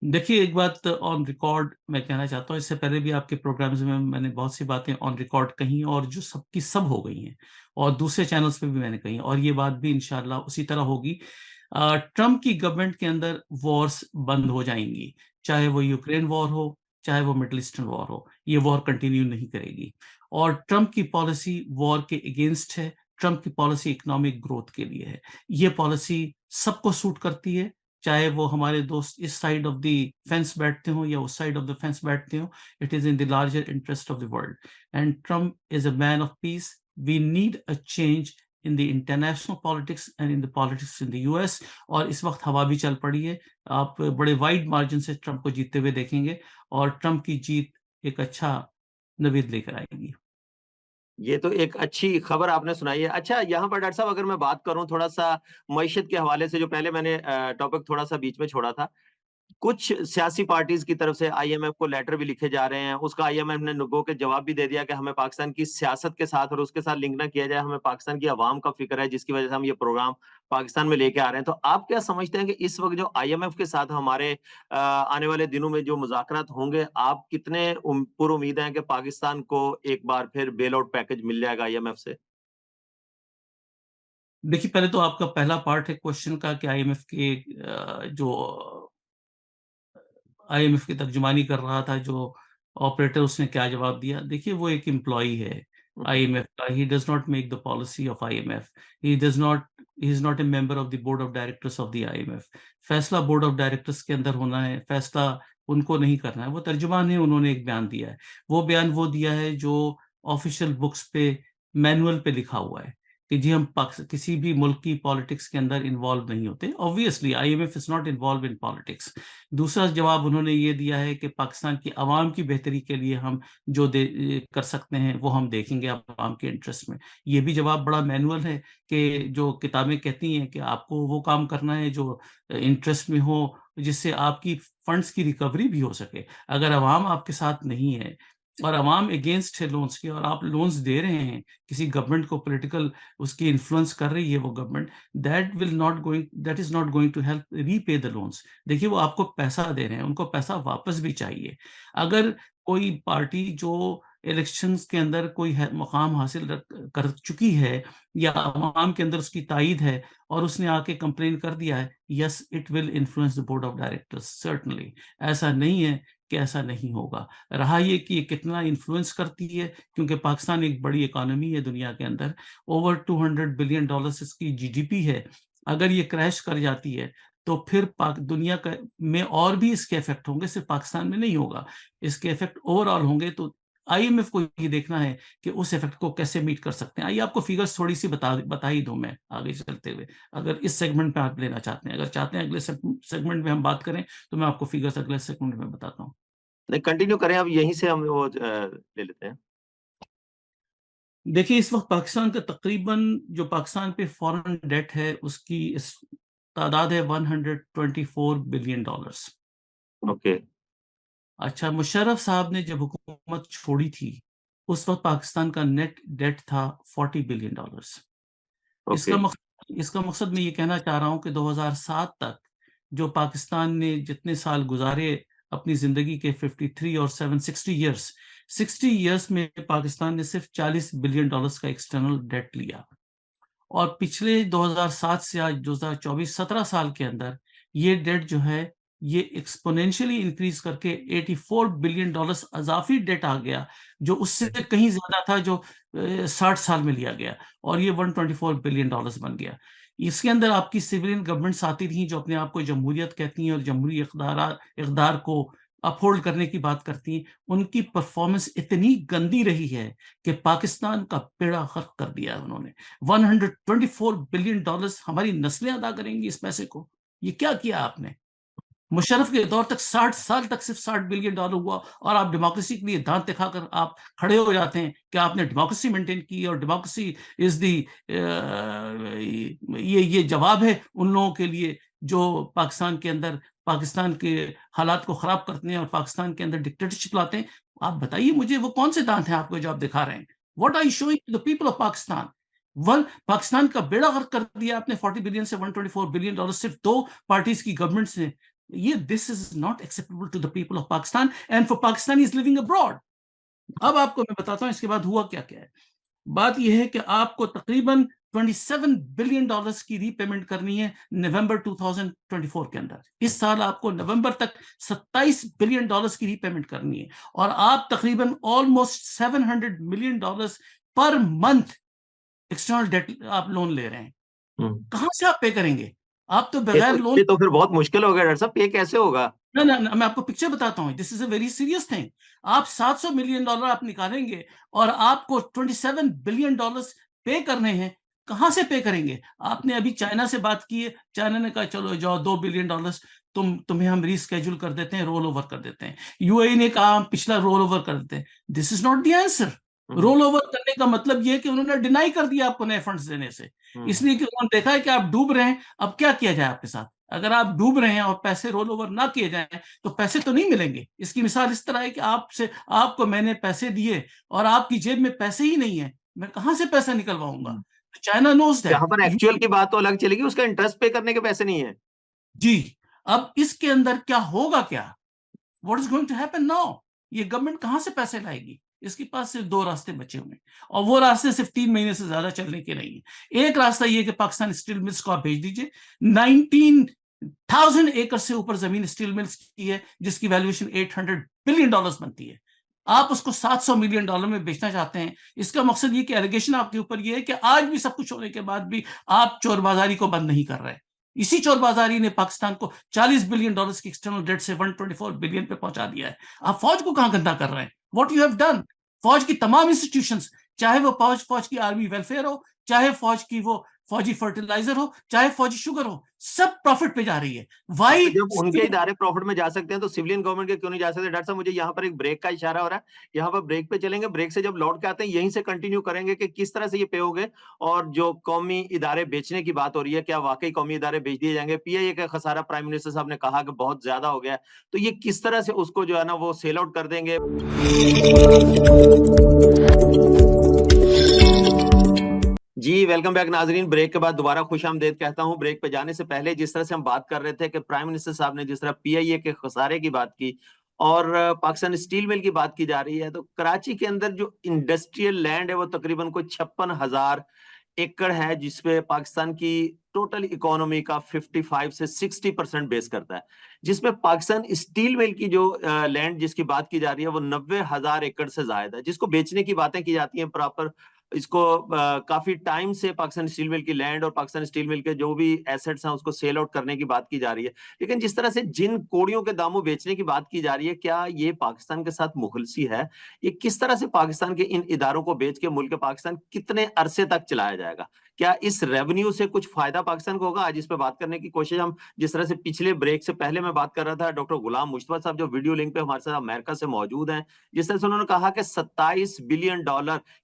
دیکھیے ایک بات آن ریکارڈ میں کہنا چاہتا ہوں، اس سے پہلے بھی آپ کے پروگرامز میں نے بہت سی باتیں آن ریکارڈ کہیں، اور جو سب کی سب ہو گئی ہیں، اور دوسرے چینلز پہ بھی میں نے کہیں، اور یہ بات بھی انشاءاللہ اسی طرح ہوگی. ٹرمپ کی گورنمنٹ کے اندر وارز بند ہو جائیں گی، چاہے وہ یوکرین وار ہو، چاہے وہ مڈل ایسٹرن وار ہو، یہ وار کنٹینیو نہیں کرے گی. اور ٹرمپ کی پالیسی وار کے اگینسٹ ہے، ٹرمپ کی پالیسی اکنامک گروتھ کے لیے ہے. یہ پالیسی سب کو سوٹ کرتی ہے، چاہے وہ ہمارے دوست اس سائڈ آف دی فینس بیٹھتے ہوں یا اس سائڈ آف دا فینس بیٹھتے ہوں. It is in the larger interest of the world, and Trump is a man of peace. We need a change in the international politics and in the politics in the U S. اور اس وقت ہوا بھی چل پڑی ہے، آپ بڑے وائڈ مارجن سے ٹرمپ کو جیتتے ہوئے دیکھیں گے، اور ٹرمپ کی جیت ایک اچھا نوید لے کر آئے گی. یہ تو ایک اچھی خبر آپ نے سنائی ہے. اچھا یہاں پر ڈاکٹر صاحب اگر میں بات کروں تھوڑا سا معیشت کے حوالے سے، جو پہلے میں نے ٹاپک تھوڑا سا بیچ میں چھوڑا تھا، کچھ سیاسی پارٹیز کی طرف سے آئی ایم ایف کو لیٹر بھی لکھے جا رہے ہیں. اس کا آئی ایم ایف نے نگو کے جواب بھی دے دیا کہ ہمیں پاکستان کی سیاست کے ساتھ اور اس کے ساتھ لنک نہ کیا جائے، ہمیں پاکستان کی عوام کا فکر ہے، جس کی وجہ سے ہم یہ پروگرام پاکستان میں لے کے آ رہے ہیں. تو آپ کیا سمجھتے ہیں کہ اس وقت جو آئی ایم ایف کے ساتھ ہمارے آنے والے دنوں میں جو مذاکرات ہوں گے، آپ کتنے پر امید ہیں کہ پاکستان کو ایک بار پھر بیل آؤٹ پیکج مل جائے گا آئی ایم ایف سے؟ دیکھیے پہلے تو آپ کا پہلا پارٹ ہے کوشچن کا کہ آئی ایم ایف کے جو آئی ایم ایف کی ترجمانی کر رہا تھا جو آپریٹر اس نے کیا جواب دیا؟ دیکھیے وہ ایک امپلائی ہے IMF کا. He does not make the policy of IMF. He is not a member of the board of directors of the IMF. فیصلہ بورڈ آف ڈائریکٹرز کے اندر ہونا ہے, فیصلہ ان کو نہیں کرنا ہے. وہ ترجمان ہے, انہوں نے ایک بیان دیا ہے. وہ بیان وہ دیا ہے جو آفیشیل بکس پہ, مینول پہ لکھا ہوا ہے کہ جی ہم کسی بھی ملک کی پالیٹکس کے اندر انوالو نہیں ہوتے. Obviously IMF is not involved in politics. دوسرا جواب انہوں نے یہ دیا ہے کہ پاکستان کی عوام کی بہتری کے لیے ہم جو کر سکتے ہیں وہ ہم دیکھیں گے عوام کے انٹرسٹ میں. یہ بھی جواب بڑا مینول ہے کہ جو کتابیں کہتی ہیں کہ آپ کو وہ کام کرنا ہے جو انٹرسٹ میں ہو, جس سے آپ کی فنڈز کی ریکوری بھی ہو سکے. اگر عوام آپ کے ساتھ نہیں ہے اور عوام اگینسٹ ہے لونز کے, اور آپ لونز دے رہے ہیں کسی گورنمنٹ کو, پولیٹیکل اس کی انفلوئنس کر رہی ہے وہ government, that is not going to help repay the loans. دیکھیے وہ آپ کو پیسہ دے رہے ہیں, ان کو پیسہ واپس بھی چاہیے. اگر کوئی پارٹی جو الیکشنز کے اندر کوئی مقام حاصل کر چکی ہے یا عوام کے اندر اس کی تائید ہے اور اس نے آ کے کمپلین کر دیا ہے, yes it will influence the board of directors certainly. ایسا نہیں ہے کہ ایسا نہیں ہوگا. رہا یہ کہ یہ کتنا انفلوئنس کرتی ہے, کیونکہ پاکستان ایک بڑی اکانومی ہے دنیا کے اندر, اوور $200 بلین اس کی GDP ہے. اگر یہ کریش کر جاتی ہے تو پھر دنیا میں اور بھی اس کے افیکٹ ہوں گے, صرف پاکستان میں نہیں ہوگا, اس کے افیکٹ اوور آل ہوں گے. تو IMF کو یہ دیکھنا ہے کہ اس افیکٹ کو کیسے میٹ کر سکتے ہیں. آئیے آپ کو فیگرز تھوڑی سی بتا ہی دوں میں آگے چلتے ہوئے, اگر اس سیگمنٹ پہ آپ لینا چاہتے ہیں. اگر چاہتے ہیں اگلے سیگمنٹ میں ہم بات کریں تو میں آپ کو فیگرز اگلے سیگمنٹ میں بتاتا ہوں. نہیں کنٹینیو کریں, اب یہیں سے ہم وہ لے لیتے ہیں. دیکھیے اس وقت پاکستان کا تقریباً جو پاکستان پہ فورن ڈیٹ ہے اس کی تعداد ہے $124 بلین. اوکے. اچھا, مشرف صاحب نے جب حکومت چھوڑی تھی اس وقت پاکستان کا نیٹ ڈیٹ تھا $40 بلین. اس کا مقصد میں یہ کہنا چاہ رہا ہوں کہ 2007 تک جو پاکستان نے جتنے سال گزارے اپنی زندگی کے 53 اور 60 ایئرس میں پاکستان نے صرف $40 بلین کا ایکسٹرنل ڈیٹ لیا. اور پچھلے 2007 سے آج 2024 17 سال کے اندر یہ ڈیٹ جو ہے یہ ایکسپونینشلی انکریز کر کے $84 بلین اضافی ڈیٹ آ گیا, جو اس سے کہیں زیادہ تھا جو 60 سال میں لیا گیا, اور یہ $124 بلین بن گیا. اس کے اندر آپ کی سویلین گورنمنٹس آتی تھیں جو اپنے آپ کو جمہوریت کہتی ہیں اور جمہوری اقدار کو اپہولڈ کرنے کی بات کرتی ہیں. ان کی پرفارمنس اتنی گندی رہی ہے کہ پاکستان کا بیڑا غرق کر دیا ہے انہوں نے. $124 بلین ہماری نسلیں ادا کریں گی اس پیسے کو. یہ کیا کیا آپ نے؟ مشرف کے دور تک 60 سال تک صرف $60 بلین ہوا, اور آپ ڈیموکریسی کے لیے دانت دکھا کر آپ کھڑے ہو جاتے ہیں کہ آپ نے ڈیموکریسی مینٹین کی, اور ڈیموکریسی از دی یہ جواب ہے ان لوگوں کے لیے جو پاکستان کے اندر پاکستان کے حالات کو خراب کرتے ہیں اور پاکستان کے اندر ڈکٹیٹرشپ لاتے ہیں. آپ بتائیے مجھے وہ کون سے دانت ہیں آپ کو جو آپ دکھا رہے ہیں؟ What are you showing to the people of Pakistan? Pakistan کا بیڑا غرق کر دیا آپ نے 40 بلین سے $124 بلین صرف 2 پارٹیز کی گورنمنٹس نے. this is not acceptable to the people of Pakistan and for Pakistanis living abroad. اب آپ کو میں بتاتا ہوں اس کے بعد ہوا کیا کیا ہے. بات یہ ہے کہ آپ کو تقریباً $27 بلین کی ری پیمنٹ کرنی ہے نومبر 2024 کے اندر. اس سال آپ کو نومبر تک $27 بلین کی ری پیمنٹ کرنی ہے, اور آپ تقریباً almost $700 million per month external debt آپ لون لے رہے ہیں. کہاں سے آپ پے کریں گے؟ آپ تو بغیر لون, تو پھر بہت مشکل ہوگا ڈاکٹر صاحب, پے کیسے ہوگا؟ نہ میں آپ کو پکچر بتاتا ہوں. دس is a very serious thing. آپ $700 ملین آپ نکالیں گے اور آپ کو $27 بلین پے کرنے ہیں. کہاں سے پے کریں گے؟ آپ نے ابھی چائنا سے بات کی ہے, چائنا نے کہا چلو جاؤ $2 بلین تمہیں ہم ری اسکیجول کر دیتے ہیں, رول اوور کر دیتے ہیں. UAE نے کہا ہم پچھلا رول اوور کر دیتے ہیں. This is not the answer. Roll over کرنے کا مطلب یہ کہ انہوں نے ڈینائی کر دیا آپ کو نئے فنڈز دینے سے, اس لیے کہ انہوں نے دیکھا ہے کہ آپ ڈوب رہے ہیں. اب کیا کیا جائے آپ کے ساتھ؟ اگر آپ ڈوب رہے ہیں اور پیسے رول اوور نہ کیے جائیں تو پیسے تو نہیں ملیں گے. اس کی مثال اس طرح ہے کہ آپ کو میں نے پیسے دیے اور آپ کی جیب میں پیسے ہی نہیں ہیں, میں کہاں سے پیسہ نکلواؤں گا؟ China knows that. یہاں پر ایکچوئل کی بات تو الگ چلے گی, اس کا انٹرسٹ پے کرنے کے پیسے نہیں ہیں. جی, اب اس کے اندر کیا ہوگا, کیا what is going to happen now? یہ گورنمنٹ کہاں سے پیسے لائے گی؟ اس کے پاس صرف 2 راستے بچے ہوئے ہیں, اور وہ راستے صرف 3 مہینے سے زیادہ چلنے کے نہیں ہیں. ایک راستہ یہ کہ پاکستان اسٹیل ملز کو آپ بھیج دیجئے. 19,000 ایکڑ سے اوپر زمین اسٹیل ملز کی ہے جس کی ویلیویشن $800 بلین بنتی ہے. آپ اس کو $700 ملین میں بیچنا چاہتے ہیں. اس کا مقصد یہ کہ ایلیگیشن آپ کے اوپر یہ ہے کہ آج بھی سب کچھ ہونے کے بعد بھی آپ چور بازاری کو بند نہیں کر رہے. اسی چور بازاری نے پاکستان کو $40 بلین کی ایکسٹرنل ڈیٹ سے 124 بلین پہ پہنچا دیا ہے. آپ فوج کو کہاں گندا کر رہے ہیں؟ What you have done. فوج کی تمام انسٹیٹیوشنز، چاہے وہ فوج کی آرمی ویلفیئر ہو، چاہے فوج کی وہ فوجی فرٹیلائزر ہو، چاہے فوجی شوگر ہو، سب پروفٹ پہ جا رہی ہے. وائی جب ان کے ادارے پروفٹ میں جا سکتے ہیں تو سویلین گورنمنٹ کے کیوں نہیں جا سکتے؟ ڈاکٹر صاحب مجھے یہاں پر ایک بریک کا اشارہ ہو رہا ہے، یہاں پر بریک پہ چلیں گے. بریک سے جب لوٹ کے آتے ہیں یہیں سے کنٹینیو کریں گے کہ کس طرح سے یہ پے ہو گئے، اور جو قومی ادارے بیچنے کی بات ہو رہی ہے کیا واقعی قومی ادارے بیچ دیے جائیں گے؟ پی آئی اے کا خسارہ پرائم منسٹر صاحب نے کہا کہ بہت زیادہ ہو گیا ہے، تو یہ کس طرح سے اس کو جو ہے نا وہ سیل آؤٹ کر دیں گے؟ جی ویلکم بیک ناظرین. بریک کے بعد دوبارہ خوش آمدید کہتا ہوں. بریک پہ جانے سے پہلے جس طرح سے ہم بات کر رہے تھے کہ پرائم منسٹر صاحب نے جس طرح پی آئی اے کے خسارے کی بات کی اور پاکستان اسٹیل مل کی بات کی جا رہی ہے، تو کراچی کے اندر جو انڈسٹریل لینڈ ہے وہ تقریباً کوئی 56,000 ایکڑ ہے، جس پہ پاکستان کی ٹوٹل اکانومی کا 55 سے 60% بیس کرتا ہے، جس میں پاکستان اسٹیل مل کی جو لینڈ جس کی بات کی جا رہی ہے وہ 90,000 ایکڑ سے زائد ہے، جس کو بیچنے کی باتیں کی جاتی ہیں پراپر. اس کو کافی ٹائم سے پاکستان اسٹیل مل کی لینڈ اور پاکستان اسٹیل مل کے جو بھی ایسٹس ہیں اس کو سیل آؤٹ کرنے کی بات کی جا رہی ہے. لیکن جس طرح سے جن کوڑیوں کے داموں بیچنے کی بات کی جا رہی ہے، کیا یہ پاکستان کے ساتھ مخلصی ہے؟ یہ کس طرح سے پاکستان کے ان اداروں کو بیچ کے ملک پاکستان کتنے عرصے تک چلایا جائے گا؟ کیا اس ریونیو سے کچھ فائدہ پاکستان کو ہوگا؟ آج اس پہ بات کرنے کی کوشش ہم جس طرح سے پچھلے بریک سے پہلے میں بات کر رہا تھا، ڈاکٹر غلام مشتبہ صاحب جو ویڈیو لنک پہ ہمارے ساتھ امریکہ سے موجود ہیں، جس طرح سے انہوں نے کہا کہ $27 بلین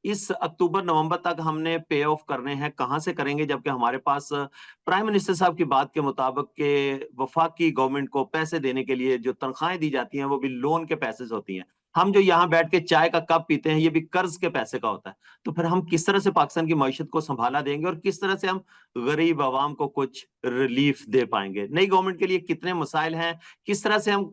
اس اکتوبر نومبر تک ہم نے پے آف کرنے ہیں. کہاں سے کریں گے جبکہ ہمارے پاس پرائم منسٹر صاحب کی بات کے مطابق کہ وفاقی گورنمنٹ کو پیسے دینے کے لیے جو تنخواہیں دی جاتی ہیں وہ بھی لون کے پیسے سے ہوتی ہیں. ہم جو یہاں بیٹھ کے چائے کا کپ پیتے ہیں یہ بھی قرض کے پیسے کا ہوتا ہے. تو پھر ہم کس طرح سے پاکستان کی معیشت کو سنبھالا دیں گے اور کس طرح سے ہم غریب عوام کو کچھ ریلیف دے پائیں گے؟ نئی گورنمنٹ کے لیے کتنے مسائل ہیں، کس طرح سے ہم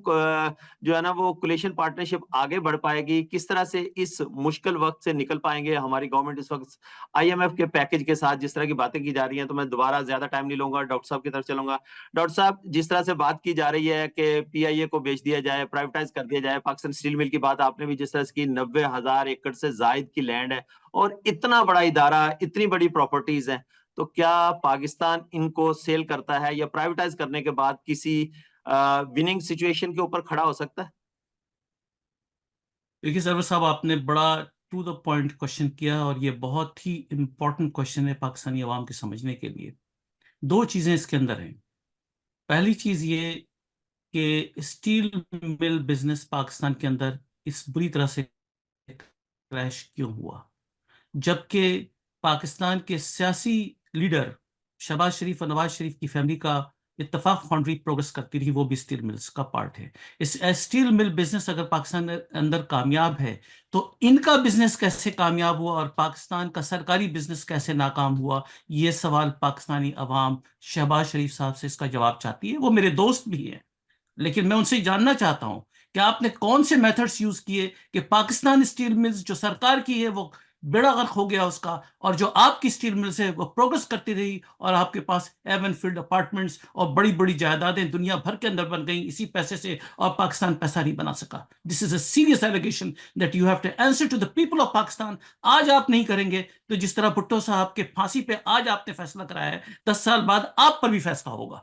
جو ہے نا وہ کولیشن پارٹنرشپ آگے بڑھ پائے گی، کس طرح سے اس مشکل وقت سے نکل پائیں گے؟ ہماری گورنمنٹ اس وقت آئی ایم ایف کے پیکج کے ساتھ جس طرح کی باتیں کی جا رہی ہیں، تو میں دوبارہ زیادہ ٹائم نہیں لوں گا، ڈاکٹر صاحب کی طرف چلوں گا. ڈاکٹر صاحب جس طرح سے بات کی جا رہی ہے کہ پی آئی اے کو بیچ دیا جائے، پرائیویٹائز کر دیا جائے، پاکستان اسٹیل مل کی بات آپ نے بھی جس طرح سے کی، 90,000 ایکڑ سے زائد کی لینڈ ہے اور اتنا بڑا ادارہ، اتنی بڑی پراپرٹیز ہیں، تو کیا پاکستان ان کو سیل کرتا ہے یا پرائیویٹائز کرنے کے بعد کسی وننگ سچویشن کے اوپر کھڑا ہو سکتا ہے؟ دیکھیے سرور صاحب، آپ نے بڑا ٹو دا پوائنٹ کوشچن کیا اور یہ بہت ہی امپورٹنٹ کوشچن ہے پاکستانی عوام کے سمجھنے کے لیے. دو چیزیں اس کے اندر ہیں. پہلی چیز یہ کہ اسٹیل مل بزنس پاکستان کے اندر اس بری طرح سے کریش کیوں ہوا، جبکہ پاکستان کے سیاسی لیڈر شہباز شریف اور نواز شریف کی فیملی کا اتفاق فاؤنڈری پروگرس کرتی رہی، وہ بھی اسٹیل ملز کا پارٹ ہے. اس اسٹیل مل بزنس اگر پاکستان اندر کامیاب ہے تو ان کا بزنس کیسے کامیاب ہوا اور پاکستان کا سرکاری بزنس کیسے ناکام ہوا؟ یہ سوال پاکستانی عوام شہباز شریف صاحب سے اس کا جواب چاہتی ہے. وہ میرے دوست بھی ہیں، لیکن میں ان سے جاننا چاہتا ہوں کہ آپ نے کون سے میتھڈز یوز کیے کہ پاکستان اسٹیل ملز جو سرکار کی ہے وہ بیڑا غرق ہو گیا اس کا، اور جو آپ کی اسٹیل ملز ہے وہ پروگرس کرتی رہی اور آپ کے پاس ایون فیلڈ اپارٹمنٹس اور بڑی بڑی جائیدادیں دنیا بھر کے اندر بن گئیں اسی پیسے سے، اور پاکستان پیسہ نہیں بنا سکا. This is a serious allegation that you have to answer to the people of Pakistan. آج آپ نہیں کریں گے تو جس طرح بھٹو صاحب کے پھانسی پہ آج آپ نے فیصلہ کرایا ہے، 10 سال بعد آپ پر بھی فیصلہ ہوگا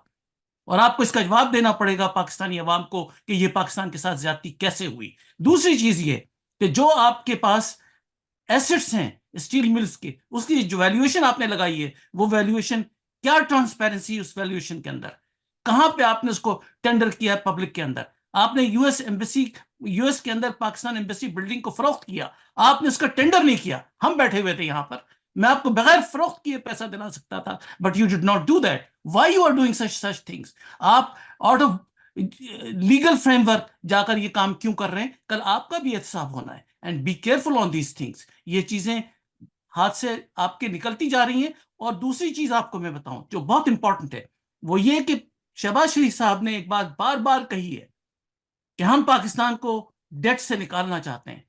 اور آپ کو اس کا جواب دینا پڑے گا پاکستانی عوام کو کہ یہ پاکستان کے ساتھ زیادتی کیسے ہوئی. دوسری چیز یہ کہ جو آپ کے پاس ایسٹس ہیں اسٹیل ملز کے، اس کی جو ویلیویشن آپ نے لگائی ہے وہ ویلیویشن کیا ٹرانسپیرنسی اس ویلیویشن کے اندر؟ کہاں پہ آپ نے اس کو ٹینڈر کیا ہے پبلک کے اندر؟ آپ نے یو ایس کے اندر پاکستان ایمبیسی بلڈنگ کو فروخت کیا، آپ نے اس کا ٹینڈر نہیں کیا. ہم بیٹھے ہوئے تھے یہاں پر، میں آپ کو بغیر فروخت کیے پیسہ دلا سکتا تھا، but you did not do that. Why you are doing such things? آپ out of legal framework جا کر یہ کام کیوں کر رہے ہیں؟ کل آپ کا بھی احتساب ہونا ہے. And be careful on these things. یہ چیزیں ہاتھ سے آپ کے نکلتی جا رہی ہیں. اور دوسری چیز آپ کو میں بتاؤں جو بہت امپورٹنٹ ہے، وہ یہ کہ شہباز شریف صاحب نے ایک بات بار بار کہی ہے کہ ہم پاکستان کو ڈیٹ سے نکالنا چاہتے ہیں.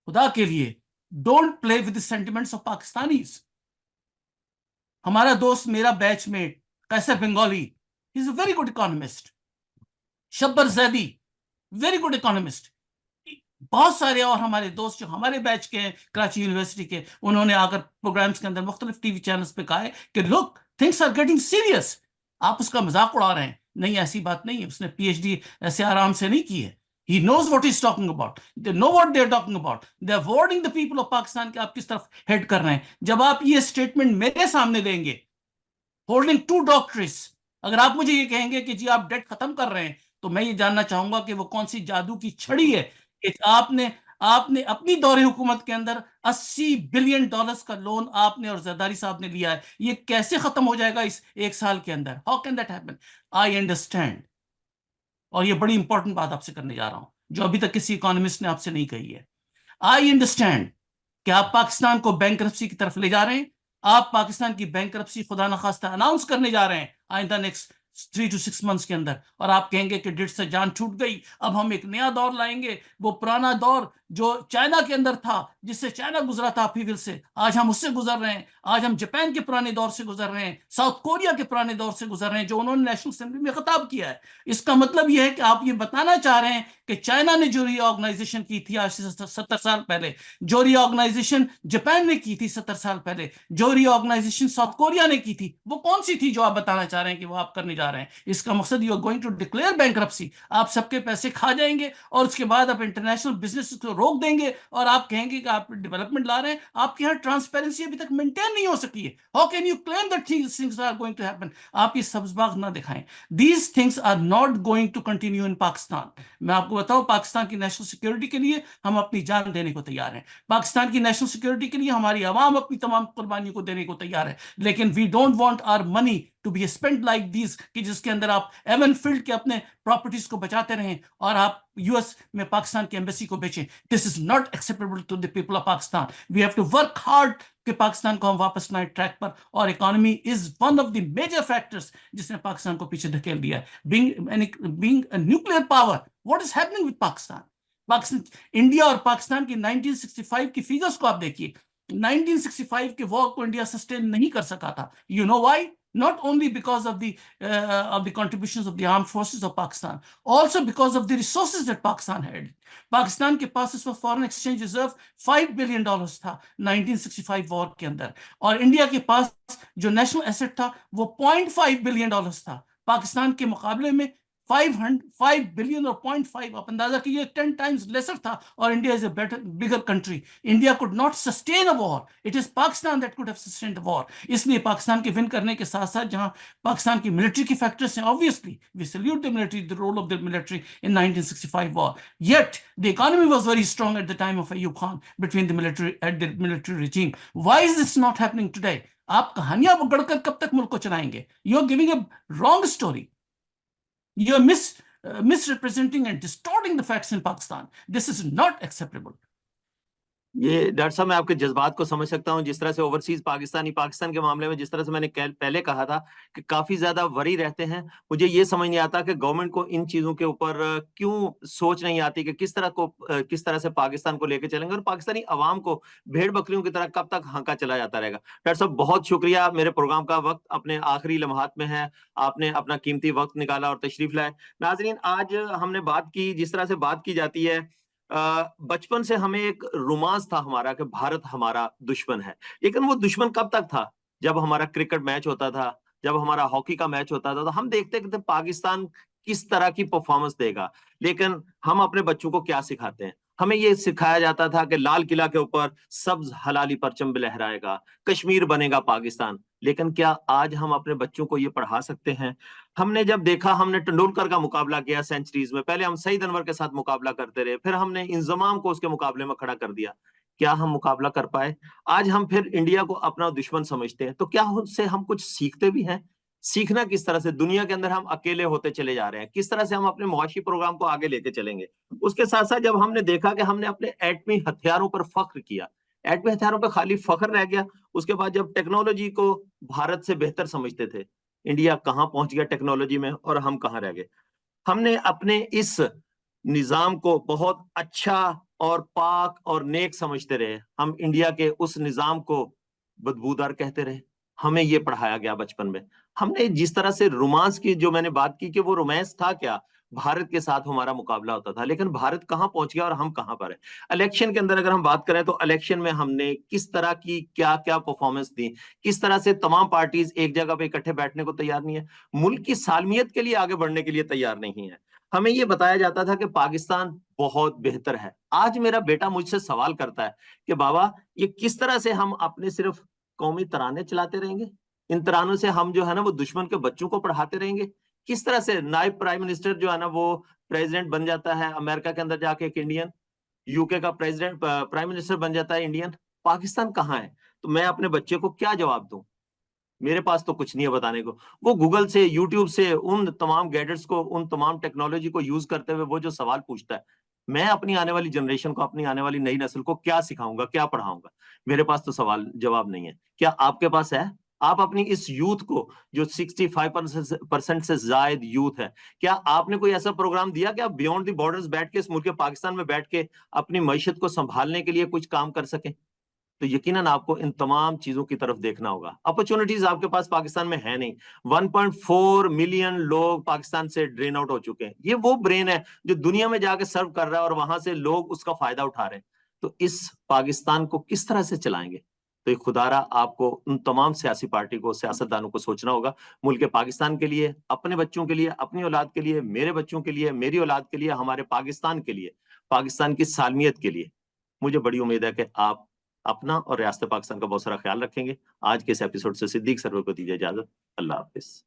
خدا کے لیے don't play with sentiments of Pakistanis. ہمارا دوست، میرا batchmate Qaiser Bangali, he is a very good economist. Shabbar Zaidi, very good economist. بہت سارے اور ہمارے دوست جو ہمارے بیچ کے ہیں کراچی یونیورسٹی کے، انہوں نے آ کر پروگرامز کے اندر مختلف ٹی وی چینلز پہ کہا ہے کہ لک تھنگس آر گیٹنگ سیریس، آپ اس کا مذاق اڑا رہے ہیں. نہیں، ایسی بات نہیں ہے. اس نے پی ایچ ڈی ایسے آرام سے نہیں کی ہے. He knows what he's talking about. They know what they're talking about. They're warning the people of Pakistan کہ آپ کس طرف ہیڈ کر رہے ہیں. جب آپ یہ اسٹیٹمنٹ میرے سامنے دیں گے ہولڈنگ 2 doctorates، اگر آپ مجھے یہ کہیں گے کہ جی آپ ڈیٹ ختم کر رہے ہیں، تو میں یہ جاننا چاہوں گا کہ وہ کون سی جادو کی چھڑی ہے کہ آپ نے اپنی دور حکومت کے اندر $80 بلین کا لون آپ نے اور زرداری صاحب نے لیا ہے. یہ کیسے ختم ہو جائے گا اس 1 سال کے اندر؟ How can that happen? I understand, اور یہ بڑی امپورٹنٹ بات آپ سے کرنے جا رہا ہوں جو ابھی تک کسی اکانومسٹ نے آپ سے نہیں کہی ہے. آئی انڈرسٹینڈ کہ آپ پاکستان کو بینکرپسی کی طرف لے جا رہے ہیں. آپ پاکستان کی بینکرپسی خدا نخواستہ اناؤنس کرنے جا رہے ہیں آئندہ نیکسٹ 3 to 6 months کے اندر، اور آپ کہیں گے کہ ڈیٹ سے جان چھوٹ گئی، اب ہم ایک نیا دور لائیں گے. وہ پرانا دور جو چائنا کے اندر تھا، جس سے چائنا گزرا تھا پیول سے، آج ہم اس سے گزر رہے ہیں. آج ہم جاپان کے پرانے دور سے گزر رہے ہیں، ساؤتھ کوریا کے پرانے دور سے گزر رہے ہیں جو انہوں نے نیشنل اسمبلی میں خطاب کیا ہے. اس کا مطلب یہ ہے کہ آپ یہ بتانا چاہ رہے ہیں کہ چائنا نے جو ری آرگنائزیشن کی تھی آج سے 70 سال پہلے، جو ری آرگنائزیشن جاپان نے کی تھی 70 سال پہلے، جو ری آرگنائزیشن ساؤتھ کوریا نے کی تھی، وہ کون سی تھی جو آپ بتانا چاہ رہے ہیں کہ وہ آپ کرنے جا رہے ہیں؟ اس کا مقصد you are going to declare bankruptcy. آپ سب کے پیسے کھا جائیں گے اور اس کے بعد آپ انٹرنیشنل بزنس کو روک دیں گے اور آپ کہیں گے کہ آپ ڈیولپمنٹ لا رہے ہیں. آپ کے یہاں ٹرانسپیرنسی ابھی تک مینٹین نہیں ہو سکی ہے. How can you claim that things are going to happen? آپ یہ سبز باغ نہ دکھائیں. These things are not going to continue in Pakistan. میں آپ کو بتاؤں، پاکستان کی نیشنل سیکورٹی کے لیے ہم اپنی جان دینے کو تیار ہیں. پاکستان کی نیشنل سیکورٹی کے لیے ہماری عوام اپنی تمام قربانیوں کو دینے کو تیار ہے. لیکن we don't want our money to be spend like these, کہ جس کے اندر آپ ایون فیلڈ کے اپنے پراپرٹیز کو بچاتے رہیں اور آپ یو ایس میں پاکستان کی ایمبیسی کو بیچیں. This is not acceptable to the people of Pakistan. We have to work hard کہ پاکستان کو ہم واپس لائیں ٹریک پر. اور economy is one of the major factors جس نے پاکستان کو پیچھے دھکیل دیا ہے. being a nuclear power, what is happening with Pakistan? India اور پاکستان کی 1965 کی فیگرز کو آپ دیکھیے. 1965 کے وار کو انڈیا سسٹین نہیں کر سکا تھا. You know why? Not only because of the contributions of the armed forces of Pakistan, also because of the resources that Pakistan had. Pakistan کے پاس اس وقت فارن ایکسچینج ریزرو $5 بلین تھا 1965 وار کے اندر، اور انڈیا کے پاس جو نیشنل ایسٹ تھا وہ $0.5 بلین تھا. پاکستان کے مقابلے میں 5 بلین اور 0.5، آپ اندازہ کیجیے 10 times لیسر تھا. اور India is a bigger country. India could not sustain a war. It is Pakistan that could have sustained a war. اس لیے پاکستان کے ون کرنے کے ساتھ ساتھ جہاں پاکستان کی ملٹری کی فیکٹرز ہیں، obviously we salute the military, the role of the military in 1965 war. Yet the economy was very strong at the time of Ayub Khan between the military regime. Why is this not happening today? آپ کہانیاں گڑھ کر کب تک ملک کو چلائیں گے؟ You are giving a wrong story. You are misrepresenting and distorting the facts in Pakistan. This is not acceptable. یہ ڈاکٹر صاحب میں آپ کے جذبات کو سمجھ سکتا ہوں. جس طرح سے اوورسیز پاکستان کے معاملے میں جس طرح سے میں نے پہلے کہا تھا کہ کافی زیادہ وری رہتے ہیں. مجھے یہ سمجھ نہیں آتا کہ گورنمنٹ کو ان چیزوں کے اوپر کیوں سوچ نہیں آتی کہ کس طرح سے پاکستان کو لے کے چلیں گے اور پاکستانی عوام کو بھیڑ بکریوں کی طرح کب تک ہانکا چلا جاتا رہے گا. ڈاکٹر صاحب بہت شکریہ. میرے پروگرام کا وقت اپنے آخری لمحات میں ہے. آپ نے اپنا قیمتی وقت نکالا اور تشریف لائے. ناظرین، آج ہم نے بات کی، جس طرح سے بات کی جاتی ہے، بچپن سے ہمیں ایک رومانس تھا ہمارا کہ بھارت ہمارا دشمن ہے. لیکن وہ دشمن کب تک تھا؟ جب ہمارا کرکٹ میچ ہوتا تھا، جب ہمارا ہاکی کا میچ ہوتا تھا، تو ہم دیکھتے کہ پاکستان کس طرح کی پرفارمنس دے گا. لیکن ہم اپنے بچوں کو کیا سکھاتے ہیں؟ ہمیں یہ سکھایا جاتا تھا کہ لال قلعہ کے اوپر سبز حلالی پرچم لہرائے گا، کشمیر بنے گا پاکستان. لیکن کیا آج ہم اپنے بچوں کو یہ پڑھا سکتے ہیں؟ ہم نے جب دیکھا، ہم نے ٹنڈولکر کا مقابلہ کیا سینچریز میں، پہلے ہم سعید انور کے ساتھ مقابلہ کرتے رہے، پھر ہم نے انضمام کو اس کے مقابلے میں کھڑا کر دیا. کیا ہم مقابلہ کر پائے؟ آج ہم پھر انڈیا کو اپنا دشمن سمجھتے ہیں. تو کیا اس سے ہم کچھ سیکھتے بھی ہیں؟ سیکھنا کس طرح سے؟ دنیا کے اندر ہم اکیلے ہوتے چلے جا رہے ہیں. کس طرح سے ہم اپنے معاشی پروگرام کو آگے لے کے چلیں گے؟ اس کے ساتھ ساتھ جب ہم نے دیکھا کہ ہم نے اپنے ایٹمی ہتھیاروں پر فخر کیا، ایٹمی ہتھیاروں پہ خالی فخر رہ گیا. اس کے بعد جب ٹیکنالوجی کو بھارت سے بہتر سمجھتے تھے، انڈیا کہاں پہنچ گیا ٹیکنالوجی میں اور ہم کہاں رہ گئے. ہم نے اپنے اس نظام کو بہت اچھا اور پاک اور نیک سمجھتے رہے. ہم انڈیا کے اس نظام کو بدبودار کہتے رہے. ہمیں یہ پڑھایا گیا بچپن میں. ہم نے جس طرح سے رومانس کی جو میں نے بات کی کہ وہ رومانس تھا کیا, بھارت کے ساتھ ہمارا مقابلہ ہوتا تھا, لیکن بھارت کہاں پہنچ گیا اور ہم کہاں پر ہیں. الیکشن کے اندر اگر ہم بات کریں تو الیکشن میں ہم نے کس طرح کی کیا کیا پرفارمنس دی, کس طرح سے تمام پارٹیز ایک جگہ پہ اکٹھے بیٹھنے کو تیار نہیں ہے, ملک کی سالمیت کے لیے آگے بڑھنے کے لیے تیار نہیں ہے. ہمیں یہ بتایا جاتا تھا کہ پاکستان بہت بہتر ہے. آج میرا بیٹا مجھ سے سوال کرتا ہے کہ بابا یہ کس طرح سے ہم اپنے صرف قومی ترانے چلاتے رہیں گے, ان ترانوں سے ہم جو ہے نا وہ دشمن کے بچوں کو پڑھاتے رہیں گے, کس طرح سے نائب پرائم منسٹر جو ہے نا وہ پریزیڈنٹ بن جاتا ہے امریکہ کے اندر جا کے ایک انڈین, یو کے کا پریزیڈنٹ پرائم منسٹر بن جاتا ہے انڈین, پاکستان کہاں ہے؟ تو میں اپنے بچے کو کیا جواب دوں؟ میرے پاس تو کچھ نہیں ہے بتانے کو. وہ گوگل سے, یوٹیوب سے, ان تمام گیڈٹس کو, ان تمام ٹیکنالوجی کو یوز کرتے ہوئے وہ جو سوال پوچھتا ہے, میں اپنی آنے والی جنریشن کو, اپنی آنے والی نئی نسل کو کیا سکھاؤں گا, کیا پڑھاؤں گا؟ میرے پاس تو سوال جواب نہیں ہے. کیا آپ کے پاس ہے؟ آپ اپنی اس یوتھ کو جو 65% سے زائد یوتھ ہے, کیا آپ نے کوئی ایسا پروگرام دیا کہ آپ بیونڈ دی بارڈرز بیٹھ کے اس ملک پاکستان میں بیٹھ کے اپنی معیشت کو سنبھالنے کے لیے کچھ کام کر سکیں؟ تو یقیناً آپ کو ان تمام چیزوں کی طرف دیکھنا ہوگا. اپرچونٹیز آپ کے پاس پاکستان میں ہے نہیں. 1.4 ملین لوگ پاکستان سے ڈرین آؤٹ ہو چکے ہیں. یہ وہ برین ہے جو دنیا میں جا کے سرو کر رہا ہے اور وہاں سے لوگ اس کا فائدہ اٹھا رہے ہیں. تو اس پاکستان کو کس طرح سے چلائیں گے؟ تو خدا را آپ کو ان تمام سیاسی پارٹی کو, سیاستدانوں کو سوچنا ہوگا ملک پاکستان کے لیے, اپنے بچوں کے لیے, اپنی اولاد کے لیے, میرے بچوں کے لیے, میری اولاد کے لیے, ہمارے پاکستان کے لیے, پاکستان کی سالمیت کے لیے. مجھے بڑی امید ہے کہ آپ اپنا اور ریاست پاکستان کا بہت سارا خیال رکھیں گے. آج کے اس ایپیسوڈ سے صدیق سرور کو دیجیے اجازت. اللہ حافظ.